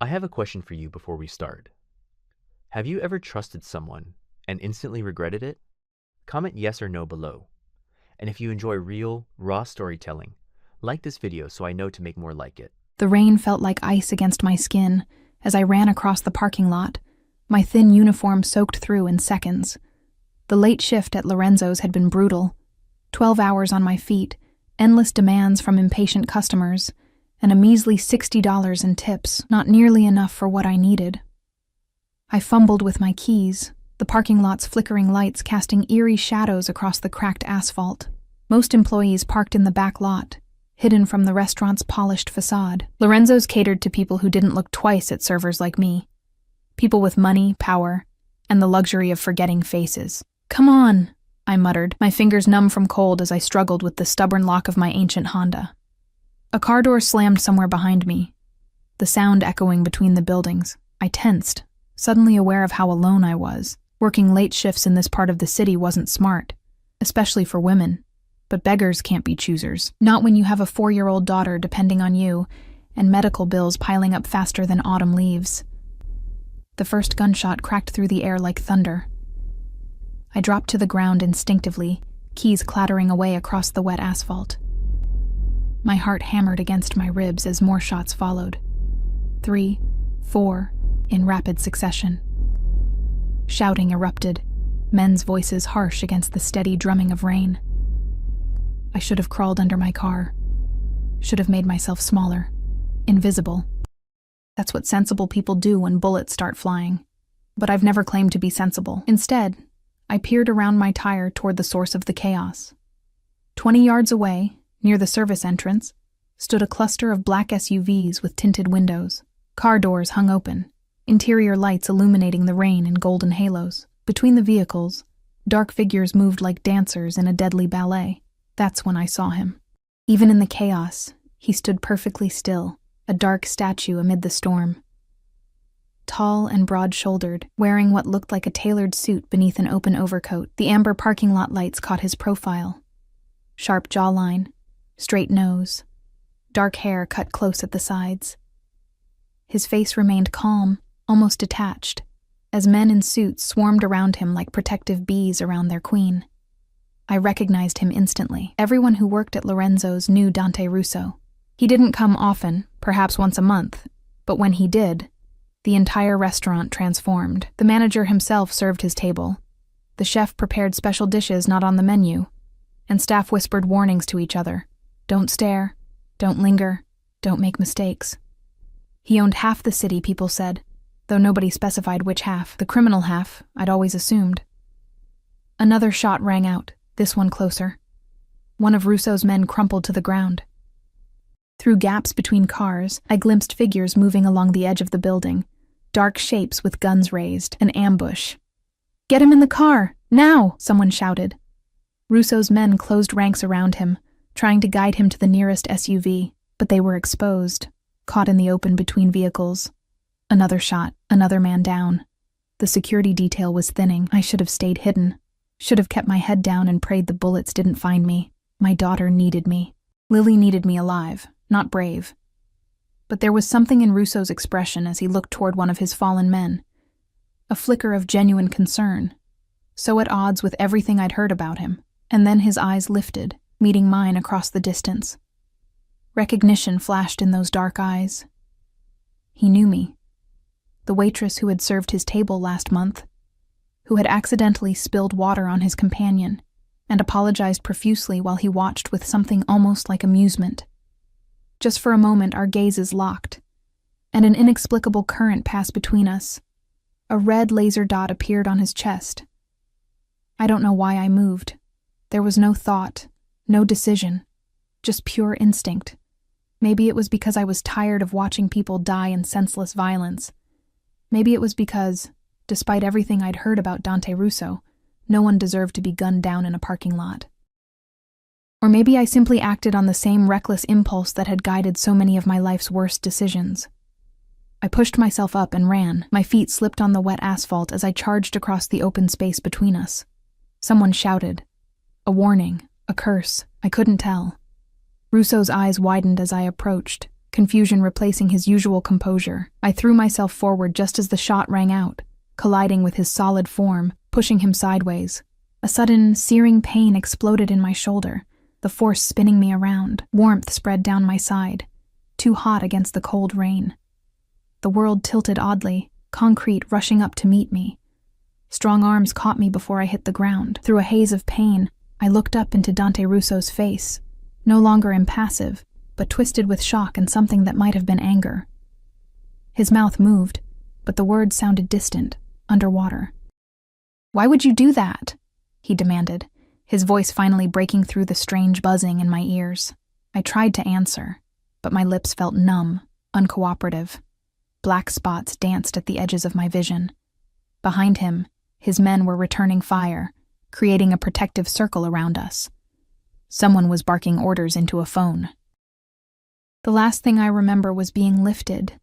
I have a question for you before we start. Have you ever trusted someone and instantly regretted it? Comment yes or no below. And if you enjoy real, raw storytelling, like this video so I know to make more like it. The rain felt like ice against my skin as I ran across the parking lot, my thin uniform soaked through in seconds. The late shift at Lorenzo's had been brutal. 12 hours on my feet, endless demands from impatient customers, and a measly $60 in tips, not nearly enough for what I needed. I fumbled with my keys, the parking lot's flickering lights casting eerie shadows across the cracked asphalt. Most employees parked in the back lot, hidden from the restaurant's polished facade. Lorenzo's catered to people who didn't look twice at servers like me. People with money, power, and the luxury of forgetting faces. "Come on," I muttered, my fingers numb from cold as I struggled with the stubborn lock of my ancient Honda. A car door slammed somewhere behind me, the sound echoing between the buildings. I tensed, suddenly aware of how alone I was. Working late shifts in this part of the city wasn't smart, especially for women. But beggars can't be choosers. Not when you have a 4-year-old daughter depending on you, and medical bills piling up faster than autumn leaves. The first gunshot cracked through the air like thunder. I dropped to the ground instinctively, keys clattering away across the wet asphalt. My heart hammered against my ribs as more shots followed. 3, 4, in rapid succession. Shouting erupted, men's voices harsh against the steady drumming of rain. I should have crawled under my car. Should have made myself smaller, invisible. That's what sensible people do when bullets start flying. But I've never claimed to be sensible. Instead, I peered around my tire toward the source of the chaos. 20 yards away, near the service entrance, stood a cluster of black SUVs with tinted windows. Car doors hung open, interior lights illuminating the rain in golden halos. Between the vehicles, dark figures moved like dancers in a deadly ballet. That's when I saw him. Even in the chaos, he stood perfectly still, a dark statue amid the storm. Tall and broad-shouldered, wearing what looked like a tailored suit beneath an open overcoat, the amber parking lot lights caught his profile. Sharp jawline, straight nose, dark hair cut close at the sides. His face remained calm, almost detached, as men in suits swarmed around him like protective bees around their queen. I recognized him instantly. Everyone who worked at Lorenzo's knew Dante Russo. He didn't come often, perhaps once a month, but when he did, the entire restaurant transformed. The manager himself served his table. The chef prepared special dishes not on the menu, and staff whispered warnings to each other. Don't stare, don't linger, don't make mistakes. He owned half the city, people said, though nobody specified which half. The criminal half, I'd always assumed. Another shot rang out, this one closer. One of Russo's men crumpled to the ground. Through gaps between cars, I glimpsed figures moving along the edge of the building, dark shapes with guns raised, an ambush. "Get him in the car, now!" someone shouted. Russo's men closed ranks around him, trying to guide him to the nearest SUV, but they were exposed, caught in the open between vehicles. Another shot, another man down. The security detail was thinning. I should have stayed hidden. Should have kept my head down and prayed the bullets didn't find me. My daughter needed me. Lily needed me alive, not brave. But there was something in Russo's expression as he looked toward one of his fallen men. A flicker of genuine concern, so at odds with everything I'd heard about him. And then his eyes lifted, meeting mine across the distance. Recognition flashed in those dark eyes. He knew me. The waitress who had served his table last month, who had accidentally spilled water on his companion and apologized profusely while he watched with something almost like amusement. Just for a moment our gazes locked, and an inexplicable current passed between us. A red laser dot appeared on his chest. I don't know why I moved. There was no thought, no decision, just pure instinct. Maybe it was because I was tired of watching people die in senseless violence. Maybe it was because, despite everything I'd heard about Dante Russo, no one deserved to be gunned down in a parking lot. Or maybe I simply acted on the same reckless impulse that had guided so many of my life's worst decisions. I pushed myself up and ran. My feet slipped on the wet asphalt as I charged across the open space between us. Someone shouted. A warning, a curse, I couldn't tell. Russo's eyes widened as I approached, confusion replacing his usual composure. I threw myself forward just as the shot rang out, colliding with his solid form, pushing him sideways. A sudden, searing pain exploded in my shoulder, the force spinning me around. Warmth spread down my side, too hot against the cold rain. The world tilted oddly, concrete rushing up to meet me. Strong arms caught me before I hit the ground. Through a haze of pain, I looked up into Dante Russo's face, no longer impassive, but twisted with shock and something that might have been anger. His mouth moved, but the words sounded distant, underwater. "Why would you do that?" he demanded, his voice finally breaking through the strange buzzing in my ears. I tried to answer, but my lips felt numb, uncooperative. Black spots danced at the edges of my vision. Behind him, his men were returning fire, creating a protective circle around us. Someone was barking orders into a phone. The last thing I remember was being lifted,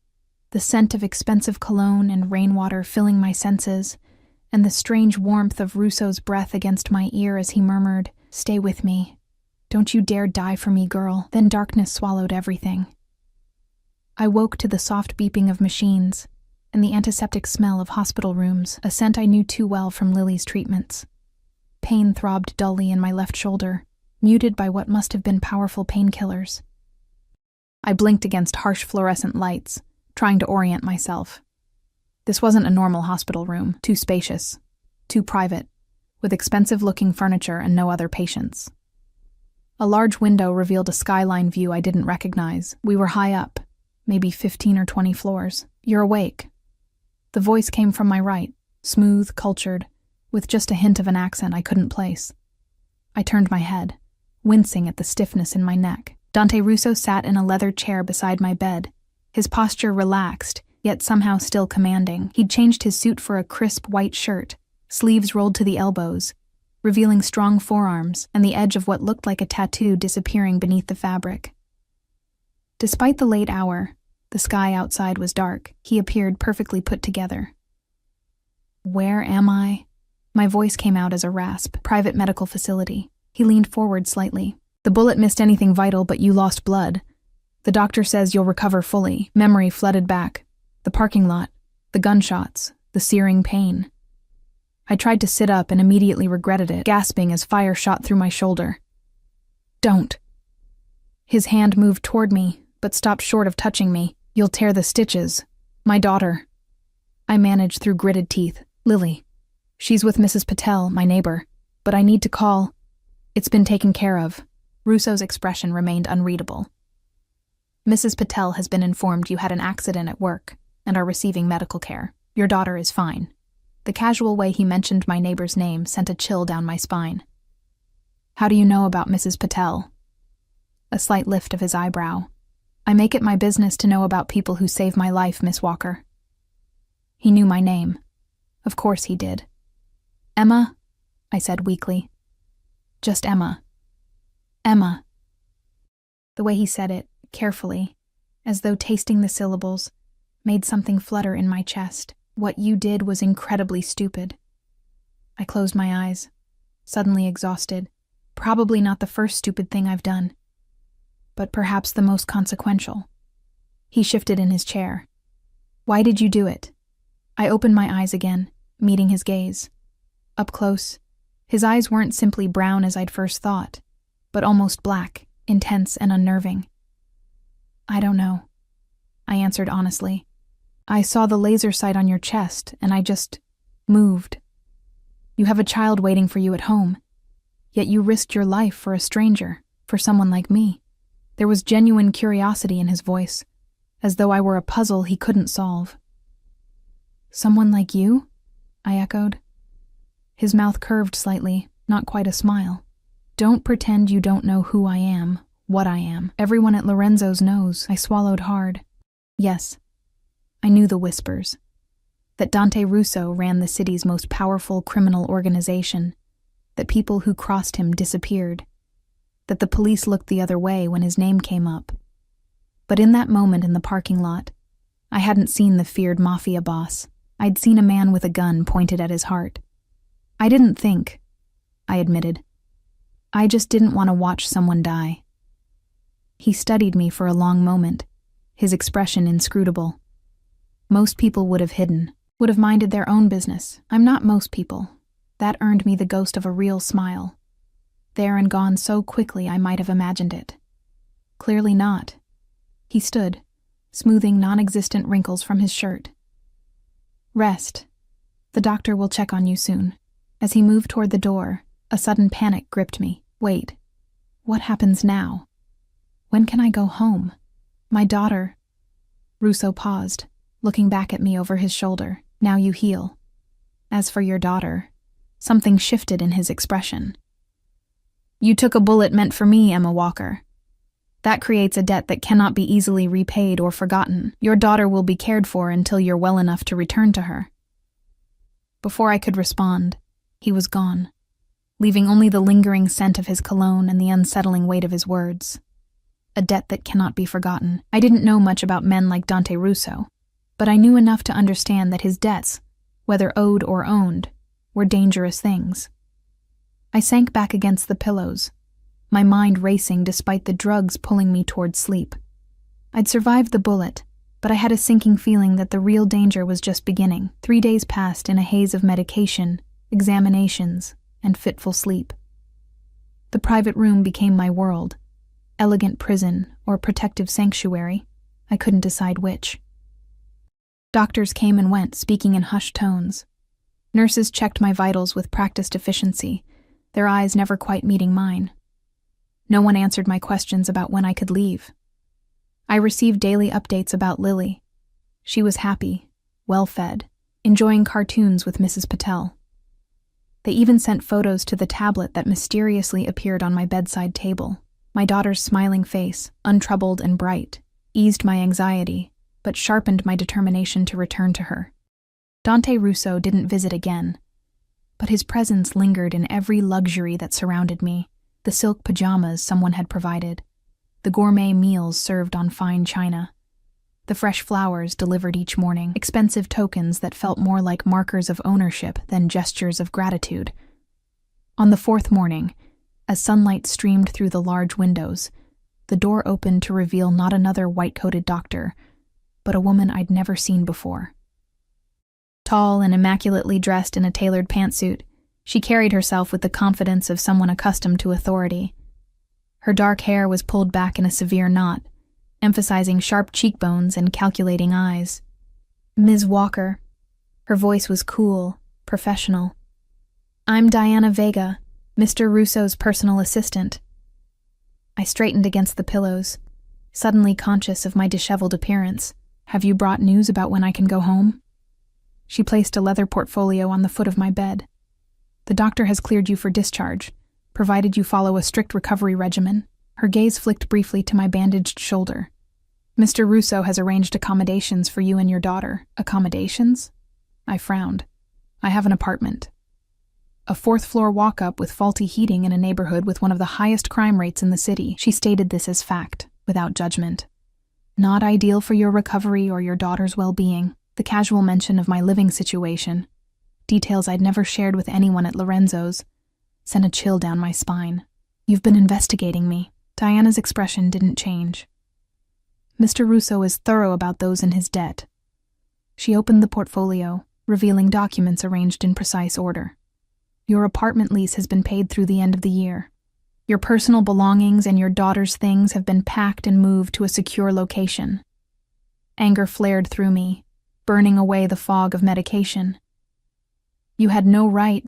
the scent of expensive cologne and rainwater filling my senses, and the strange warmth of Russo's breath against my ear as he murmured, "Stay with me. Don't you dare die for me, girl." Then darkness swallowed everything. I woke to the soft beeping of machines and the antiseptic smell of hospital rooms, a scent I knew too well from Lily's treatments. Pain throbbed dully in my left shoulder, muted by what must have been powerful painkillers. I blinked against harsh fluorescent lights, trying to orient myself. This wasn't a normal hospital room, too spacious, too private, with expensive-looking furniture and no other patients. A large window revealed a skyline view I didn't recognize. We were high up, maybe 15 or 20 floors. "You're awake." The voice came from my right, smooth, cultured, with just a hint of an accent I couldn't place. I turned my head, wincing at the stiffness in my neck. Dante Russo sat in a leather chair beside my bed, his posture relaxed, yet somehow still commanding. He'd changed his suit for a crisp white shirt, sleeves rolled to the elbows, revealing strong forearms and the edge of what looked like a tattoo disappearing beneath the fabric. Despite the late hour, the sky outside was dark. He appeared perfectly put together. "Where am I?" My voice came out as a rasp. "Private medical facility." He leaned forward slightly. "The bullet missed anything vital, but you lost blood. The doctor says you'll recover fully." Memory flooded back. The parking lot, the gunshots, the searing pain. I tried to sit up and immediately regretted it, gasping as fire shot through my shoulder. "Don't." His hand moved toward me, but stopped short of touching me. "You'll tear the stitches. My daughter." I managed through gritted teeth. "Lily. She's with Mrs. Patel, my neighbor. But I need to call." "It's been taken care of." Russo's expression remained unreadable. "Mrs. Patel has been informed you had an accident at work and are receiving medical care. Your daughter is fine." The casual way he mentioned my neighbor's name sent a chill down my spine. "How do you know about Mrs. Patel?" A slight lift of his eyebrow. "I make it my business to know about people who save my life, Miss Walker." He knew my name. Of course he did. "Emma?" I said weakly. "Just Emma." "Emma." The way he said it, carefully, as though tasting the syllables, made something flutter in my chest. "What you did was incredibly stupid." I closed my eyes, suddenly exhausted. Probably not the first stupid thing I've done, but perhaps the most consequential. He shifted in his chair. "Why did you do it?" I opened my eyes again, meeting his gaze. Up close, his eyes weren't simply brown as I'd first thought, but almost black, intense and unnerving. "I don't know," I answered honestly. "I saw the laser sight on your chest, and I just moved. You have a child waiting for you at home, yet you risked your life for a stranger, for someone like me." There was genuine curiosity in his voice, as though I were a puzzle he couldn't solve. "Someone like you?" I echoed. His mouth curved slightly, not quite a smile. "Don't pretend you don't know who I am, what I am. Everyone at Lorenzo's knows." I swallowed hard. Yes, I knew the whispers. That Dante Russo ran the city's most powerful criminal organization. That people who crossed him disappeared. That the police looked the other way when his name came up. But in that moment in the parking lot, I hadn't seen the feared Mafia boss. I'd seen a man with a gun pointed at his heart. "I didn't think," I admitted. "I just didn't want to watch someone die." He studied me for a long moment, his expression inscrutable. Most people would have hidden, would have minded their own business. I'm not most people. That earned me the ghost of a real smile. There and gone so quickly I might have imagined it. Clearly not. He stood, smoothing non-existent wrinkles from his shirt. Rest. The doctor will check on you soon. As he moved toward the door, a sudden panic gripped me. Wait. What happens now? When can I go home? My daughter. Russo paused, looking back at me over his shoulder. Now you heal. As for your daughter, something shifted in his expression. You took a bullet meant for me, Emma Walker. That creates a debt that cannot be easily repaid or forgotten. Your daughter will be cared for until you're well enough to return to her. Before I could respond, he was gone, leaving only the lingering scent of his cologne and the unsettling weight of his words. A debt that cannot be forgotten. I didn't know much about men like Dante Russo, but I knew enough to understand that his debts, whether owed or owned, were dangerous things. I sank back against the pillows, my mind racing despite the drugs pulling me toward sleep. I'd survived the bullet, but I had a sinking feeling that the real danger was just beginning. 3 days passed in a haze of medication, examinations, and fitful sleep. The private room became my world. Elegant prison or protective sanctuary, I couldn't decide which. Doctors came and went, speaking in hushed tones. Nurses checked my vitals with practiced efficiency, their eyes never quite meeting mine. No one answered my questions about when I could leave. I received daily updates about Lily. She was happy, well-fed, enjoying cartoons with Mrs. Patel. They even sent photos to the tablet that mysteriously appeared on my bedside table. My daughter's smiling face, untroubled and bright, eased my anxiety, but sharpened my determination to return to her. Dante Russo didn't visit again, but his presence lingered in every luxury that surrounded me. The silk pajamas someone had provided, the gourmet meals served on fine china, the fresh flowers delivered each morning, expensive tokens that felt more like markers of ownership than gestures of gratitude. On the 4th morning, as sunlight streamed through the large windows, the door opened to reveal not another white-coated doctor, but a woman I'd never seen before. Tall and immaculately dressed in a tailored pantsuit, she carried herself with the confidence of someone accustomed to authority. Her dark hair was pulled back in a severe knot, emphasizing sharp cheekbones and calculating eyes. Ms. Walker. Her voice was cool, professional. I'm Diana Vega, Mr. Russo's personal assistant. I straightened against the pillows, suddenly conscious of my disheveled appearance. Have you brought news about when I can go home? She placed a leather portfolio on the foot of my bed. The doctor has cleared you for discharge, provided you follow a strict recovery regimen. Her gaze flicked briefly to my bandaged shoulder. Mr. Russo has arranged accommodations for you and your daughter. Accommodations? I frowned. I have an apartment. A 4th-floor walk-up with faulty heating in a neighborhood with one of the highest crime rates in the city. She stated this as fact, without judgment. Not ideal for your recovery or your daughter's well-being. The casual mention of my living situation, details I'd never shared with anyone at Lorenzo's, sent a chill down my spine. You've been investigating me. Diana's expression didn't change. Mr. Russo is thorough about those in his debt. She opened the portfolio, revealing documents arranged in precise order. Your apartment lease has been paid through the end of the year. Your personal belongings and your daughter's things have been packed and moved to a secure location. Anger flared through me, burning away the fog of medication. You had no right.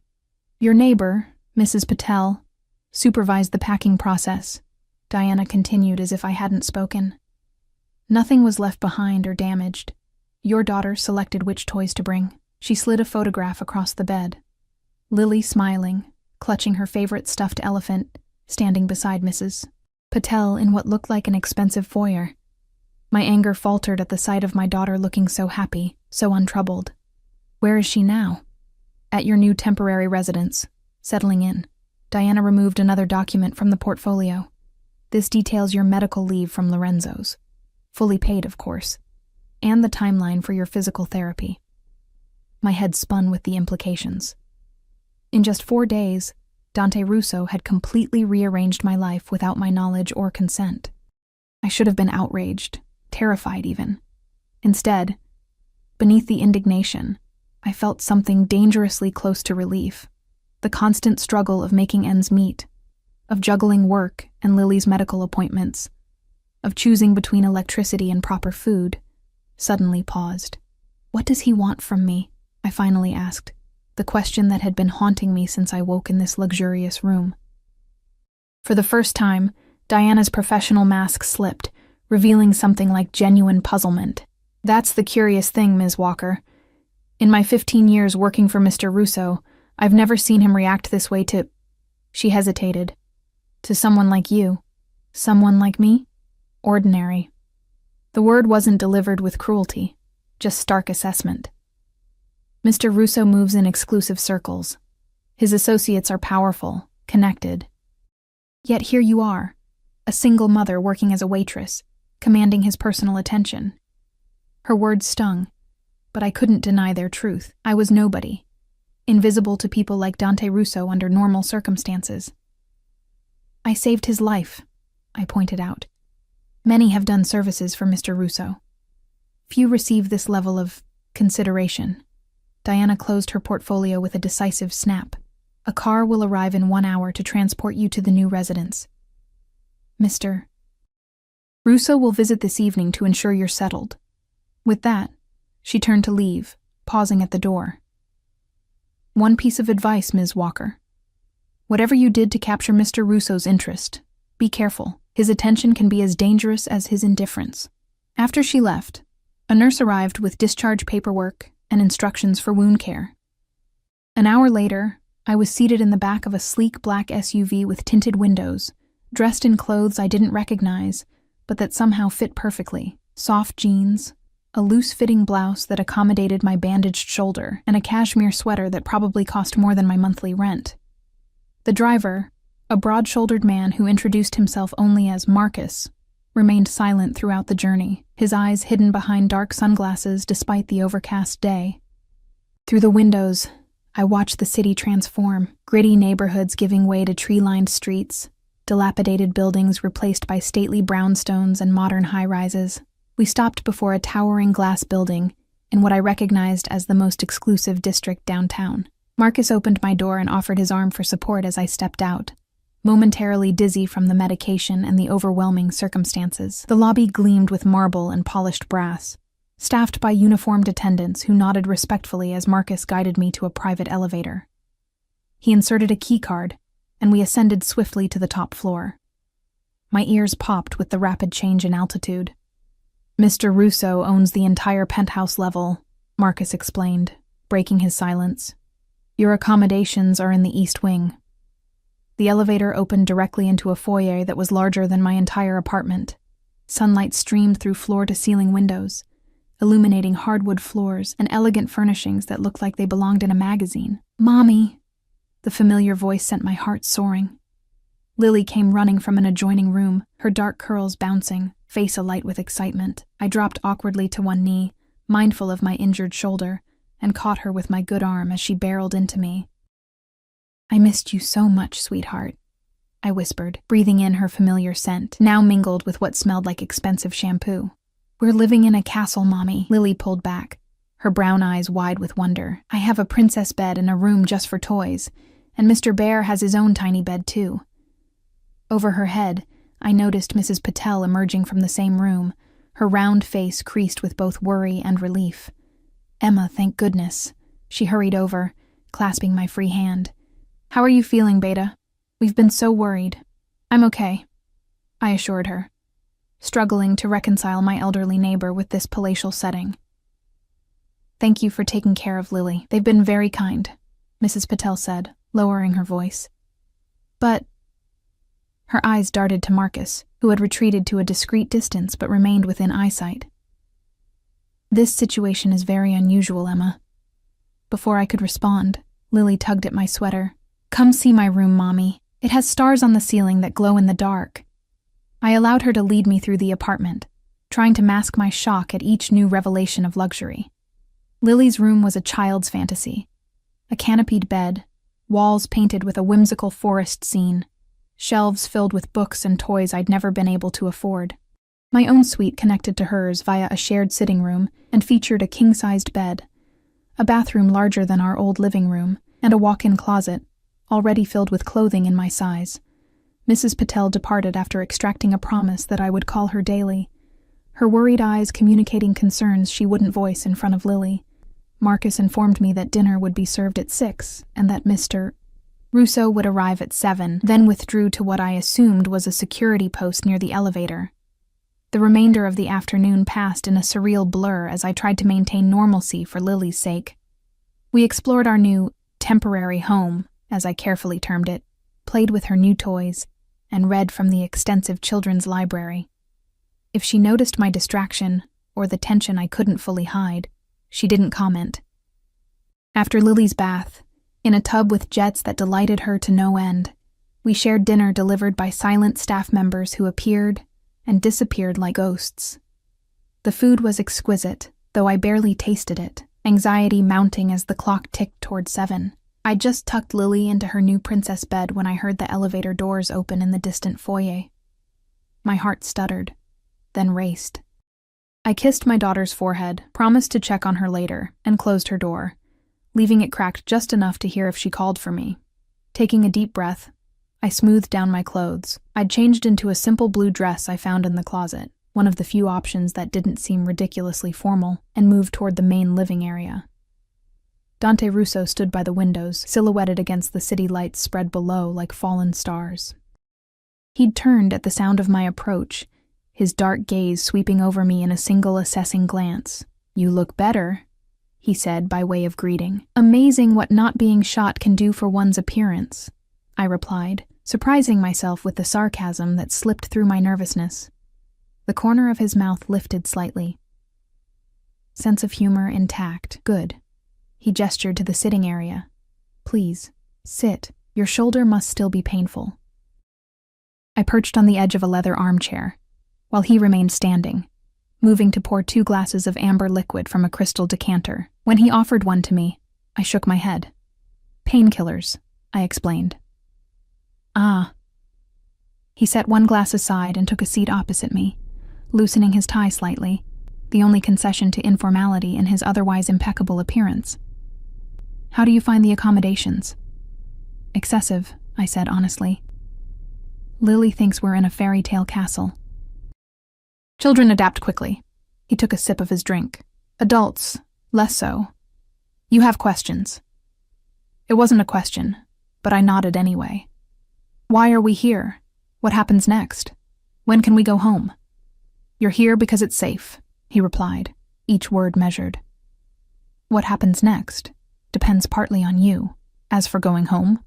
Your neighbor, Mrs. Patel, supervised the packing process. Diana continued as if I hadn't spoken. Nothing was left behind or damaged. Your daughter selected which toys to bring. She slid a photograph across the bed. Lily smiling, clutching her favorite stuffed elephant, standing beside Mrs. Patel in what looked like an expensive foyer. My anger faltered at the sight of my daughter looking so happy, so untroubled. Where is she now? At your new temporary residence, settling in. Diana removed another document from the portfolio. This details your medical leave from Lorenzo's. Fully paid, of course. And the timeline for your physical therapy. My head spun with the implications. In just 4 days, Dante Russo had completely rearranged my life without my knowledge or consent. I should have been outraged, terrified even. Instead, beneath the indignation, I felt something dangerously close to relief. The constant struggle of making ends meet, of juggling work and Lily's medical appointments, of choosing between electricity and proper food, suddenly paused. "What does he want from me?" I finally asked, the question that had been haunting me since I woke in this luxurious room. For the first time, Diana's professional mask slipped, revealing something like genuine puzzlement. "That's the curious thing, Ms. Walker. In my 15 years working for Mr. Russo, I've never seen him react this way to—" She hesitated. "To someone like you. Someone like me? Ordinary." The word wasn't delivered with cruelty, just stark assessment. "Mr. Russo moves in exclusive circles. His associates are powerful, connected. Yet here you are, a single mother working as a waitress, commanding his personal attention." Her words stung, but I couldn't deny their truth. I was nobody, invisible to people like Dante Russo under normal circumstances. "I saved his life," I pointed out. "Many have done services for Mr. Russo. Few receive this level of consideration." Diana closed her portfolio with a decisive snap. "A car will arrive in 1 hour to transport you to the new residence. Mr. Russo will visit this evening to ensure you're settled." With that, she turned to leave, pausing at the door. "One piece of advice, Ms. Walker. Whatever you did to capture Mr. Russo's interest, be careful. His attention can be as dangerous as his indifference." After she left, a nurse arrived with discharge paperwork and instructions for wound care. An hour later, I was seated in the back of a sleek black SUV with tinted windows, dressed in clothes I didn't recognize, but that somehow fit perfectly. Soft jeans, a loose-fitting blouse that accommodated my bandaged shoulder, and a cashmere sweater that probably cost more than my monthly rent. The driver, a broad-shouldered man who introduced himself only as Marcus, remained silent throughout the journey, his eyes hidden behind dark sunglasses despite the overcast day. Through the windows, I watched the city transform, gritty neighborhoods giving way to tree-lined streets, dilapidated buildings replaced by stately brownstones and modern high-rises. We stopped before a towering glass building in what I recognized as the most exclusive district downtown. Marcus opened my door and offered his arm for support as I stepped out, momentarily dizzy from the medication and the overwhelming circumstances. The lobby gleamed with marble and polished brass, staffed by uniformed attendants who nodded respectfully as Marcus guided me to a private elevator. He inserted a key card, and we ascended swiftly to the top floor. My ears popped with the rapid change in altitude. "Mr. Russo owns the entire penthouse level," Marcus explained, breaking his silence. "Your accommodations are in the East Wing." The elevator opened directly into a foyer that was larger than my entire apartment. Sunlight streamed through floor-to-ceiling windows, illuminating hardwood floors and elegant furnishings that looked like they belonged in a magazine. "Mommy!" The familiar voice sent my heart soaring. Lily came running from an adjoining room, her dark curls bouncing, face alight with excitement. I dropped awkwardly to one knee, mindful of my injured shoulder, and caught her with my good arm as she barreled into me. "I missed you so much, sweetheart," I whispered, breathing in her familiar scent, now mingled with what smelled like expensive shampoo. "We're living in a castle, Mommy." Lily pulled back, her brown eyes wide with wonder. "I have a princess bed and a room just for toys, and Mr. Bear has his own tiny bed too." Over her head, I noticed Mrs. Patel emerging from the same room, her round face creased with both worry and relief. "Emma, thank goodness." She hurried over, clasping my free hand. "How are you feeling, Beta? We've been so worried." "I'm okay," I assured her, struggling to reconcile my elderly neighbor with this palatial setting. "Thank you for taking care of Lily. They've been very kind," Mrs. Patel said, lowering her voice. "But—" Her eyes darted to Marcus, who had retreated to a discreet distance but remained within eyesight. "This situation is very unusual, Emma." Before I could respond, Lily tugged at my sweater. "Come see my room, Mommy. It has stars on the ceiling that glow in the dark." I allowed her to lead me through the apartment, trying to mask my shock at each new revelation of luxury. Lily's room was a child's fantasy. A canopied bed, walls painted with a whimsical forest scene, shelves filled with books and toys I'd never been able to afford. My own suite connected to hers via a shared sitting room and featured a king-sized bed, a bathroom larger than our old living room, and a walk-in closet, already filled with clothing in my size. Mrs. Patel departed after extracting a promise that I would call her daily, her worried eyes communicating concerns she wouldn't voice in front of Lily. Marcus informed me that dinner would be served at 6 and that Mr. Russo would arrive at 7, then withdrew to what I assumed was a security post near the elevator. The remainder of the afternoon passed in a surreal blur as I tried to maintain normalcy for Lily's sake. We explored our new temporary home, as I carefully termed it, played with her new toys, and read from the extensive children's library. If she noticed my distraction, or the tension I couldn't fully hide, she didn't comment. After Lily's bath, in a tub with jets that delighted her to no end, we shared dinner delivered by silent staff members who appeared and disappeared like ghosts. The food was exquisite, though I barely tasted it, anxiety mounting as the clock ticked toward 7. I just tucked Lily into her new princess bed when I heard the elevator doors open in the distant foyer. My heart stuttered, then raced. I kissed my daughter's forehead, promised to check on her later, and closed her door, leaving it cracked just enough to hear if she called for me. Taking a deep breath, I smoothed down my clothes. I'd changed into a simple blue dress I found in the closet, one of the few options that didn't seem ridiculously formal, and moved toward the main living area. Dante Russo stood by the windows, silhouetted against the city lights spread below like fallen stars. He'd turned at the sound of my approach, his dark gaze sweeping over me in a single assessing glance. "You look better," he said by way of greeting. "Amazing what not being shot can do for one's appearance," I replied, surprising myself with the sarcasm that slipped through my nervousness. The corner of his mouth lifted slightly. Sense of humor intact. Good. He gestured to the sitting area. "Please, sit. Your shoulder must still be painful." I perched on the edge of a leather armchair, while he remained standing, moving to pour 2 glasses of amber liquid from a crystal decanter. When he offered one to me, I shook my head. "Painkillers," I explained. "Ah." He set 1 glass aside and took a seat opposite me, loosening his tie slightly, the only concession to informality in his otherwise impeccable appearance. "How do you find the accommodations?" "Excessive," I said honestly. "Lily thinks we're in a fairy tale castle." "Children adapt quickly." He took a sip of his drink. "Adults, less so. You have questions." It wasn't a question, but I nodded anyway. "Why are we here? What happens next? When can we go home?" "You're here because it's safe," he replied, each word measured. "What happens next depends partly on you. As for going home,"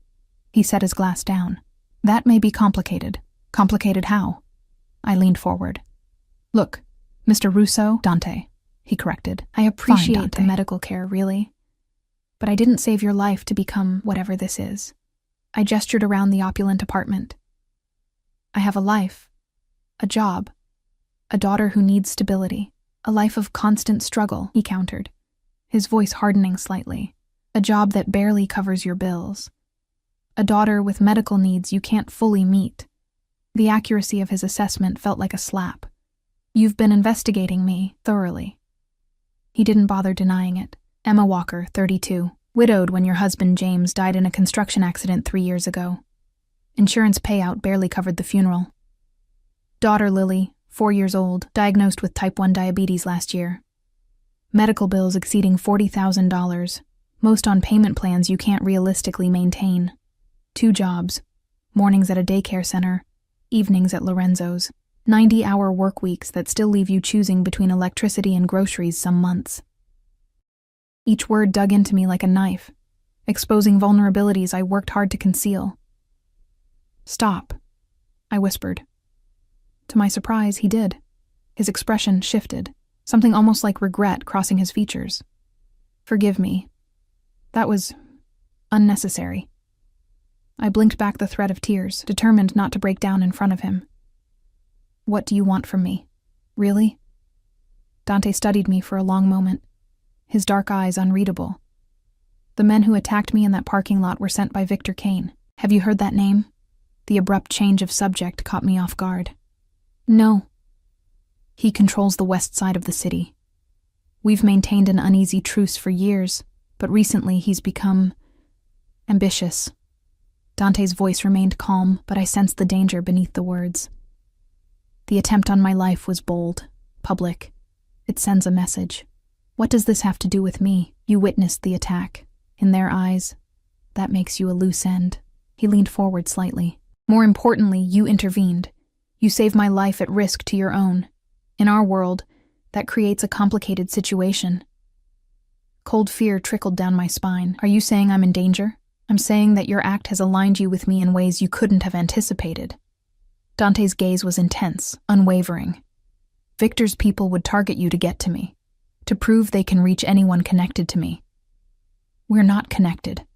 he set his glass down, "that may be complicated." "Complicated how?" I leaned forward. "Look, Mr. Russo, Dante," he corrected. "I appreciate Fine, Dante. the medical care, really. But I didn't save your life to become whatever this is." I gestured around the opulent apartment. "I have a life, a job, a daughter who needs stability, a life of constant struggle," he countered, his voice hardening slightly. "A job that barely covers your bills. A daughter with medical needs you can't fully meet." The accuracy of his assessment felt like a slap. "You've been investigating me thoroughly." He didn't bother denying it. "Emma Walker, 32. Widowed when your husband James died in a construction accident 3 years ago. Insurance payout barely covered the funeral. Daughter Lily, 4 years old, diagnosed with type 1 diabetes last year. Medical bills exceeding $40,000, most on payment plans you can't realistically maintain. 2 jobs, mornings at a daycare center, evenings at Lorenzo's. 90-hour work weeks that still leave you choosing between electricity and groceries some months." Each word dug into me like a knife, exposing vulnerabilities I worked hard to conceal. "Stop," I whispered. To my surprise, he did. His expression shifted, something almost like regret crossing his features. "Forgive me. That was unnecessary." I blinked back the threat of tears, determined not to break down in front of him. "What do you want from me? Really?" Dante studied me for a long moment, his dark eyes unreadable. "The men who attacked me in that parking lot were sent by Victor Kane. Have you heard that name?" The abrupt change of subject caught me off guard. "No." He controls the west side of the city. We've maintained an uneasy truce for years, but recently he's become ambitious. Dante's voice remained calm, but I sensed the danger beneath the words. The attempt on my life was bold, public. It sends a message. What does this have to do with me? You witnessed the attack. In their eyes, that makes you a loose end. He leaned forward slightly. More importantly, you intervened. You saved my life at risk to your own. In our world, that creates a complicated situation. Cold fear trickled down my spine. Are you saying I'm in danger? I'm saying that your act has aligned you with me in ways you couldn't have anticipated. Dante's gaze was intense, unwavering. Victor's people would target you to get to me, to prove they can reach anyone connected to me. We're not connected,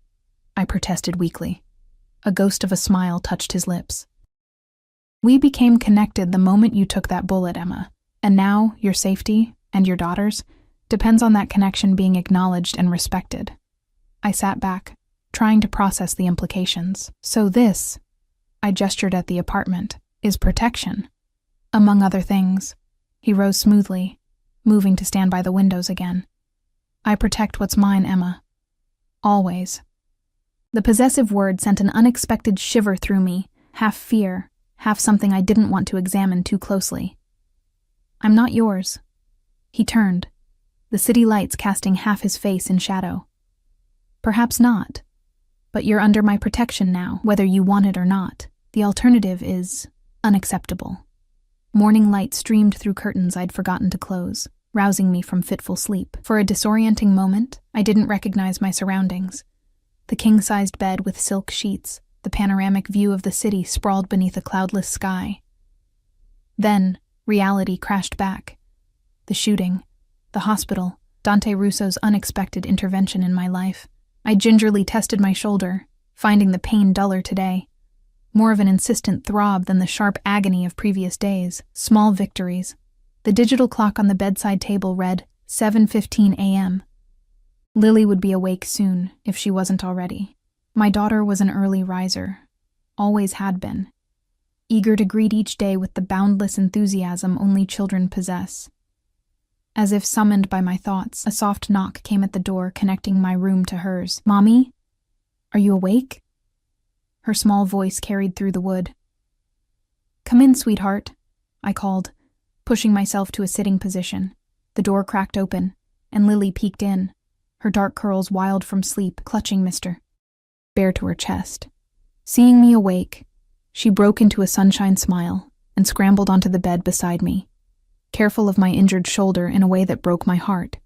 I protested weakly. A ghost of a smile touched his lips. We became connected the moment you took that bullet, Emma, and now your safety, and your daughter's, depends on that connection being acknowledged and respected. I sat back, trying to process the implications. So this, I gestured at the apartment, is protection. Among other things. He rose smoothly, moving to stand by the windows again. I protect what's mine, Emma. Always. The possessive word sent an unexpected shiver through me, half fear, half something I didn't want to examine too closely. I'm not yours. He turned, the city lights casting half his face in shadow. Perhaps not, but you're under my protection now, whether you want it or not. The alternative is unacceptable. Morning light streamed through curtains I'd forgotten to close, rousing me from fitful sleep. For a disorienting moment, I didn't recognize my surroundings. The king-sized bed with silk sheets, the panoramic view of the city sprawled beneath a cloudless sky. Then, reality crashed back. The shooting, the hospital, Dante Russo's unexpected intervention in my life. I gingerly tested my shoulder, finding the pain duller today. More of an insistent throb than the sharp agony of previous days. Small victories. The digital clock on the bedside table read 7:15 a.m. Lily would be awake soon, if she wasn't already. My daughter was an early riser. Always had been. Eager to greet each day with the boundless enthusiasm only children possess. As if summoned by my thoughts, a soft knock came at the door connecting my room to hers. Mommy? Are you awake? Her small voice carried through the wood. Come in, sweetheart, I called, pushing myself to a sitting position. The door cracked open, and Lily peeked in, her dark curls wild from sleep, clutching Mr. Bear to her chest. Seeing me awake, she broke into a sunshine smile and scrambled onto the bed beside me, careful of my injured shoulder in a way that broke my heart.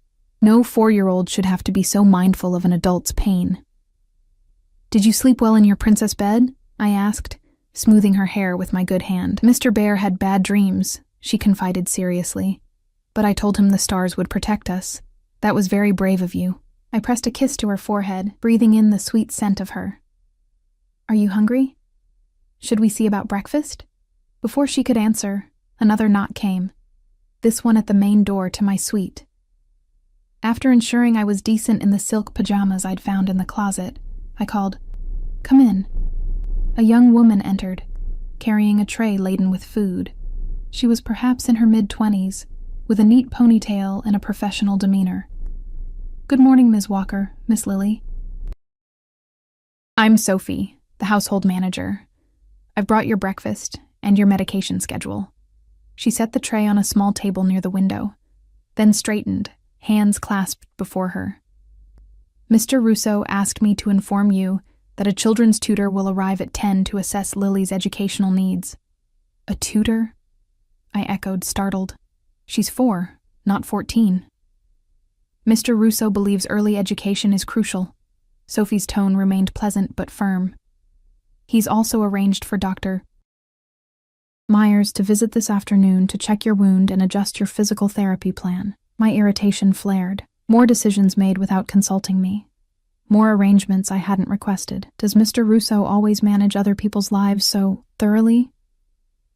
No 4-year-old should have to be so mindful of an adult's pain. Did you sleep well in your princess bed? I asked, smoothing her hair with my good hand. Mr. Bear had bad dreams, she confided seriously, but I told him the stars would protect us. That was very brave of you. I pressed a kiss to her forehead, breathing in the sweet scent of her. Are you hungry? Should we see about breakfast? Before she could answer, another knock came, this one at the main door to my suite. After ensuring I was decent in the silk pajamas I'd found in the closet, I called, Come in. A young woman entered, carrying a tray laden with food. She was perhaps in her mid-20s, with a neat ponytail and a professional demeanor. Good morning, Ms. Walker, Miss Lily. I'm Sophie, the household manager. I've brought your breakfast and your medication schedule. She set the tray on a small table near the window, then straightened, hands clasped before her. Mr. Russo asked me to inform you that a children's tutor will arrive at 10 to assess Lily's educational needs. A tutor? I echoed, startled. She's 4, not 14. Mr. Russo believes early education is crucial. Sophie's tone remained pleasant but firm. He's also arranged for Dr. Myers to visit this afternoon to check your wound and adjust your physical therapy plan. My irritation flared. More decisions made without consulting me. More arrangements I hadn't requested. Does Mr. Russo always manage other people's lives so thoroughly?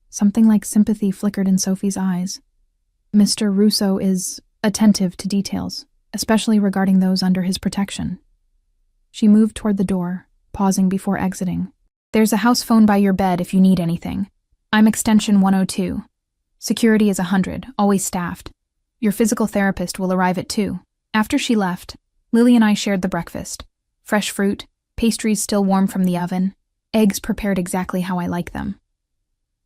Something like sympathy flickered in Sophie's eyes. Mr. Russo is attentive to details, especially regarding those under his protection. She moved toward the door, pausing before exiting. There's a house phone by your bed if you need anything. I'm extension 102. Security is 100, always staffed. Your physical therapist will arrive at 2. After she left, Lily and I shared the breakfast. Fresh fruit, pastries still warm from the oven, eggs prepared exactly how I like them.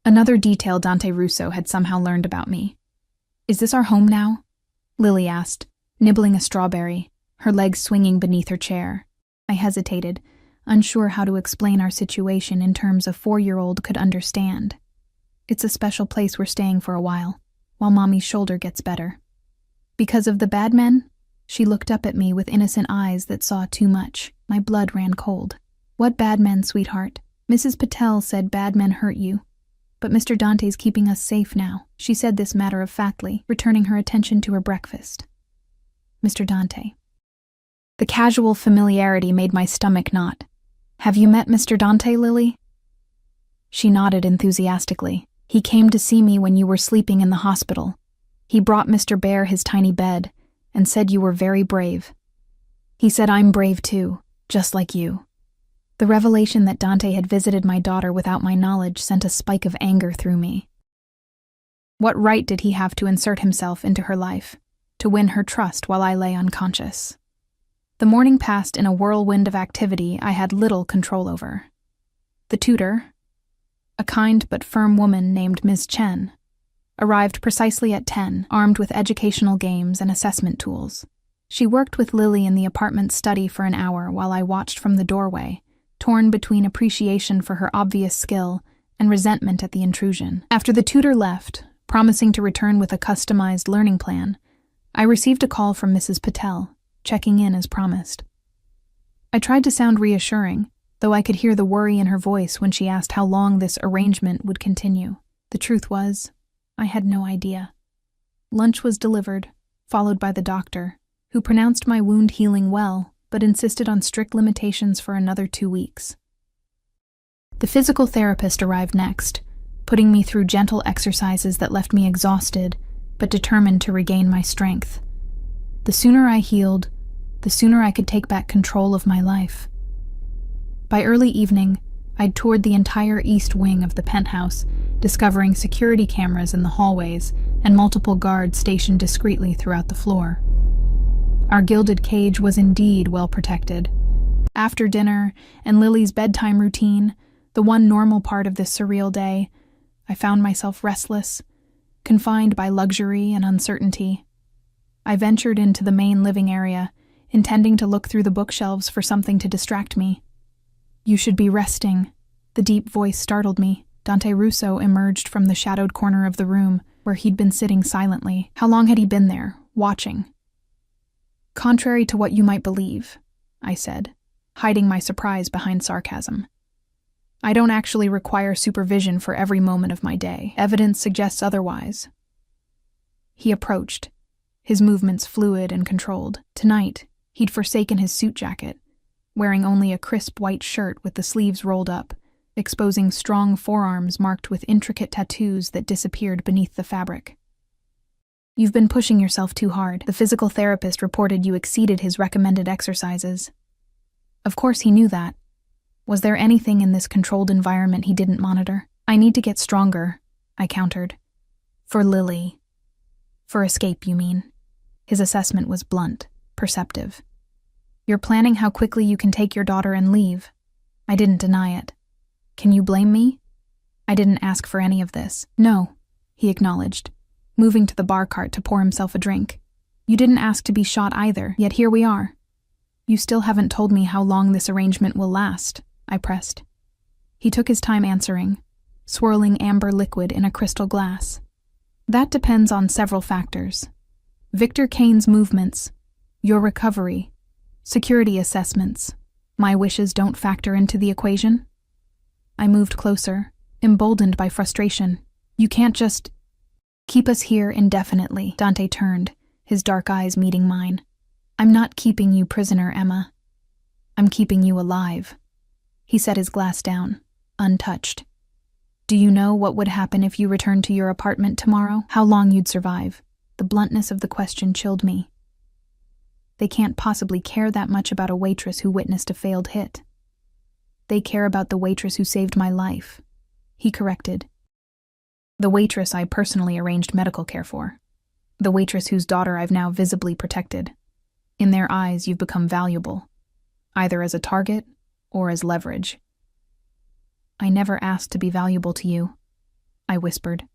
Another detail Dante Russo had somehow learned about me. "Is this our home now?" Lily asked, nibbling a strawberry, her legs swinging beneath her chair. I hesitated, unsure how to explain our situation in terms a 4-year-old could understand. "It's a special place we're staying for a while Mommy's shoulder gets better." "Because of the bad men?" She looked up at me with innocent eyes that saw too much. My blood ran cold. "What bad men, sweetheart?" "Mrs. Patel said bad men hurt you. But Mr. Dante's keeping us safe now." She said this matter-of-factly, returning her attention to her breakfast. "Mr. Dante." The casual familiarity made my stomach knot. "Have you met Mr. Dante, Lily?" She nodded enthusiastically. "He came to see me when you were sleeping in the hospital. He brought Mr. Bear his tiny bed and said you were very brave. He said I'm brave too, just like you." The revelation that Dante had visited my daughter without my knowledge sent a spike of anger through me. What right did he have to insert himself into her life, to win her trust while I lay unconscious? The morning passed in a whirlwind of activity I had little control over. The tutor, a kind but firm woman named Ms. Chen, arrived precisely at 10, armed with educational games and assessment tools. She worked with Lily in the apartment study for an hour while I watched from the doorway, torn between appreciation for her obvious skill and resentment at the intrusion. After the tutor left, promising to return with a customized learning plan, I received a call from Mrs. Patel, checking in as promised. I tried to sound reassuring, though I could hear the worry in her voice when she asked how long this arrangement would continue. The truth was, I had no idea. Lunch was delivered, followed by the doctor, who pronounced my wound healing well, but insisted on strict limitations for another 2 weeks. The physical therapist arrived next, putting me through gentle exercises that left me exhausted, but determined to regain my strength. The sooner I healed, the sooner I could take back control of my life. By early evening, I'd toured the entire east wing of the penthouse, discovering security cameras in the hallways and multiple guards stationed discreetly throughout the floor. Our gilded cage was indeed well protected. After dinner and Lily's bedtime routine, the one normal part of this surreal day, I found myself restless, confined by luxury and uncertainty. I ventured into the main living area, intending to look through the bookshelves for something to distract me. "You should be resting." The deep voice startled me. Dante Russo emerged from the shadowed corner of the room, where he'd been sitting silently. How long had he been there, watching? "Contrary to what you might believe," I said, hiding my surprise behind sarcasm. "I don't actually require supervision for every moment of my day. Evidence suggests otherwise." He approached, his movements fluid and controlled. Tonight, he'd forsaken his suit jacket, wearing only a crisp white shirt with the sleeves rolled up, exposing strong forearms marked with intricate tattoos that disappeared beneath the fabric. "You've been pushing yourself too hard. The physical therapist reported you exceeded his recommended exercises." Of course he knew that. Was there anything in this controlled environment he didn't monitor? "I need to get stronger," I countered. "For Lily." "For escape, you mean?" His assessment was blunt, perceptive. "You're planning how quickly you can take your daughter and leave." I didn't deny it. "Can you blame me? I didn't ask for any of this." "No," he acknowledged, moving to the bar cart to pour himself a drink. "You didn't ask to be shot either, yet here we are." "You still haven't told me how long this arrangement will last," I pressed. He took his time answering, swirling amber liquid in a crystal glass. "That depends on several factors. Victor Kane's movements, your recovery, security assessments. My wishes don't factor into the equation?" I moved closer, emboldened by frustration. "You can't just keep us here indefinitely." Dante turned, his dark eyes meeting mine. "I'm not keeping you prisoner, Emma. I'm keeping you alive." He set his glass down, untouched. "Do you know what would happen if you returned to your apartment tomorrow? How long you'd survive?" The bluntness of the question chilled me. They can't possibly care that much about a waitress who witnessed a failed hit. "They care about the waitress who saved my life," he corrected. The waitress I personally arranged medical care for. The waitress whose daughter I've now visibly protected. In their eyes, you've become valuable, either as a target or as leverage. I never asked to be valuable to you, I whispered.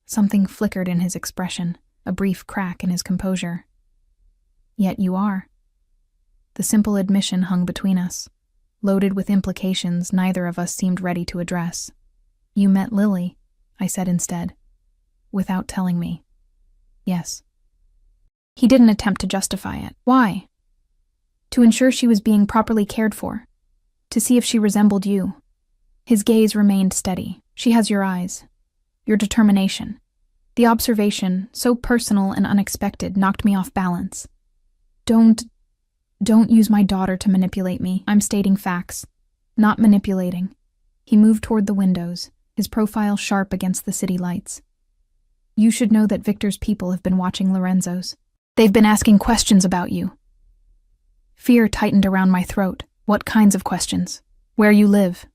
Something flickered in his expression, a brief crack in his composure. Yet you are. The simple admission hung between us, loaded with implications neither of us seemed ready to address. You met Lily, I said instead, without telling me. Yes. He didn't attempt to justify it. Why? To ensure she was being properly cared for. To see if she resembled you. His gaze remained steady. She has your eyes. Your determination. The observation, so personal and unexpected, knocked me off balance. Don't use my daughter to manipulate me. I'm stating facts, not manipulating. He moved toward the windows, his profile sharp against the city lights. You should know that Victor's people have been watching Lorenzo's. They've been asking questions about you. Fear tightened around my throat. What kinds of questions? Where you live?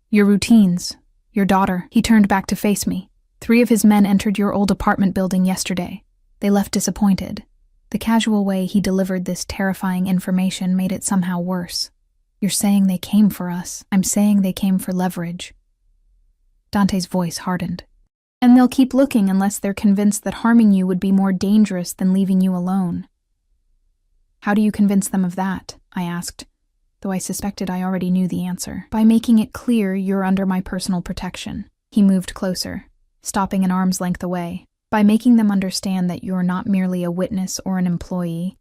Your routines? Your daughter? He turned back to face me. 3 of his men entered your old apartment building yesterday. They left disappointed. The casual way he delivered this terrifying information made it somehow worse. You're saying they came for us. I'm saying they came for leverage. Dante's voice hardened. And they'll keep looking unless they're convinced that harming you would be more dangerous than leaving you alone. How do you convince them of that? I asked, though I suspected I already knew the answer. By making it clear you're under my personal protection. He moved closer, stopping an arm's length away. By making them understand that you're not merely a witness or an employee,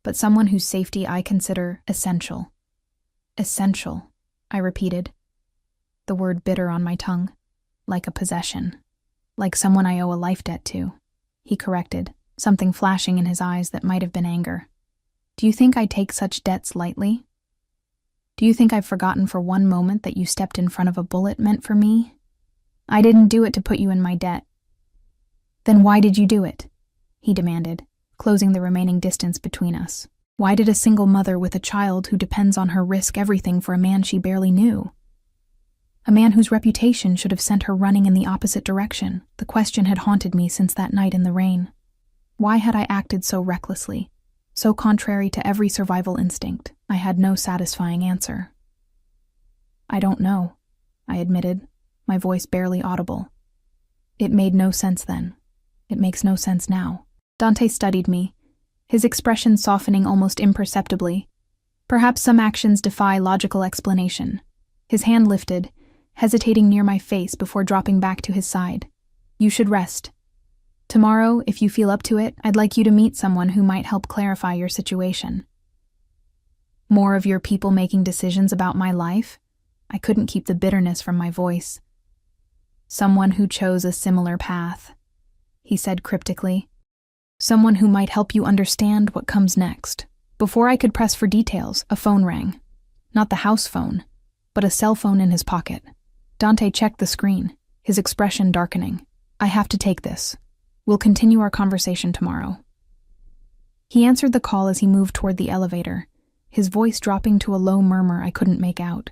but someone whose safety I consider essential. Essential, I repeated, the word bitter on my tongue, like a possession, like someone I owe a life debt to. He corrected, something flashing in his eyes that might have been anger. Do you think I take such debts lightly? Do you think I've forgotten for one moment that you stepped in front of a bullet meant for me? I didn't do it to put you in my debt. Then why did you do it? He demanded, closing the remaining distance between us. Why did a single mother with a child who depends on her risk everything for a man she barely knew? A man whose reputation should have sent her running in the opposite direction. The question had haunted me since that night in the rain. Why had I acted so recklessly, so contrary to every survival instinct? I had no satisfying answer. I don't know, I admitted, my voice barely audible. It made no sense then. It makes no sense now. Dante studied me, his expression softening almost imperceptibly. Perhaps some actions defy logical explanation. His hand lifted, hesitating near my face before dropping back to his side. You should rest. Tomorrow, if you feel up to it, I'd like you to meet someone who might help clarify your situation. More of your people making decisions about my life? I couldn't keep the bitterness from my voice. Someone who chose a similar path, he said cryptically. Someone who might help you understand what comes next. Before I could press for details, a phone rang. Not the house phone, but a cell phone in his pocket. Dante checked the screen, his expression darkening. I have to take this. We'll continue our conversation tomorrow. He answered the call as he moved toward the elevator, his voice dropping to a low murmur I couldn't make out.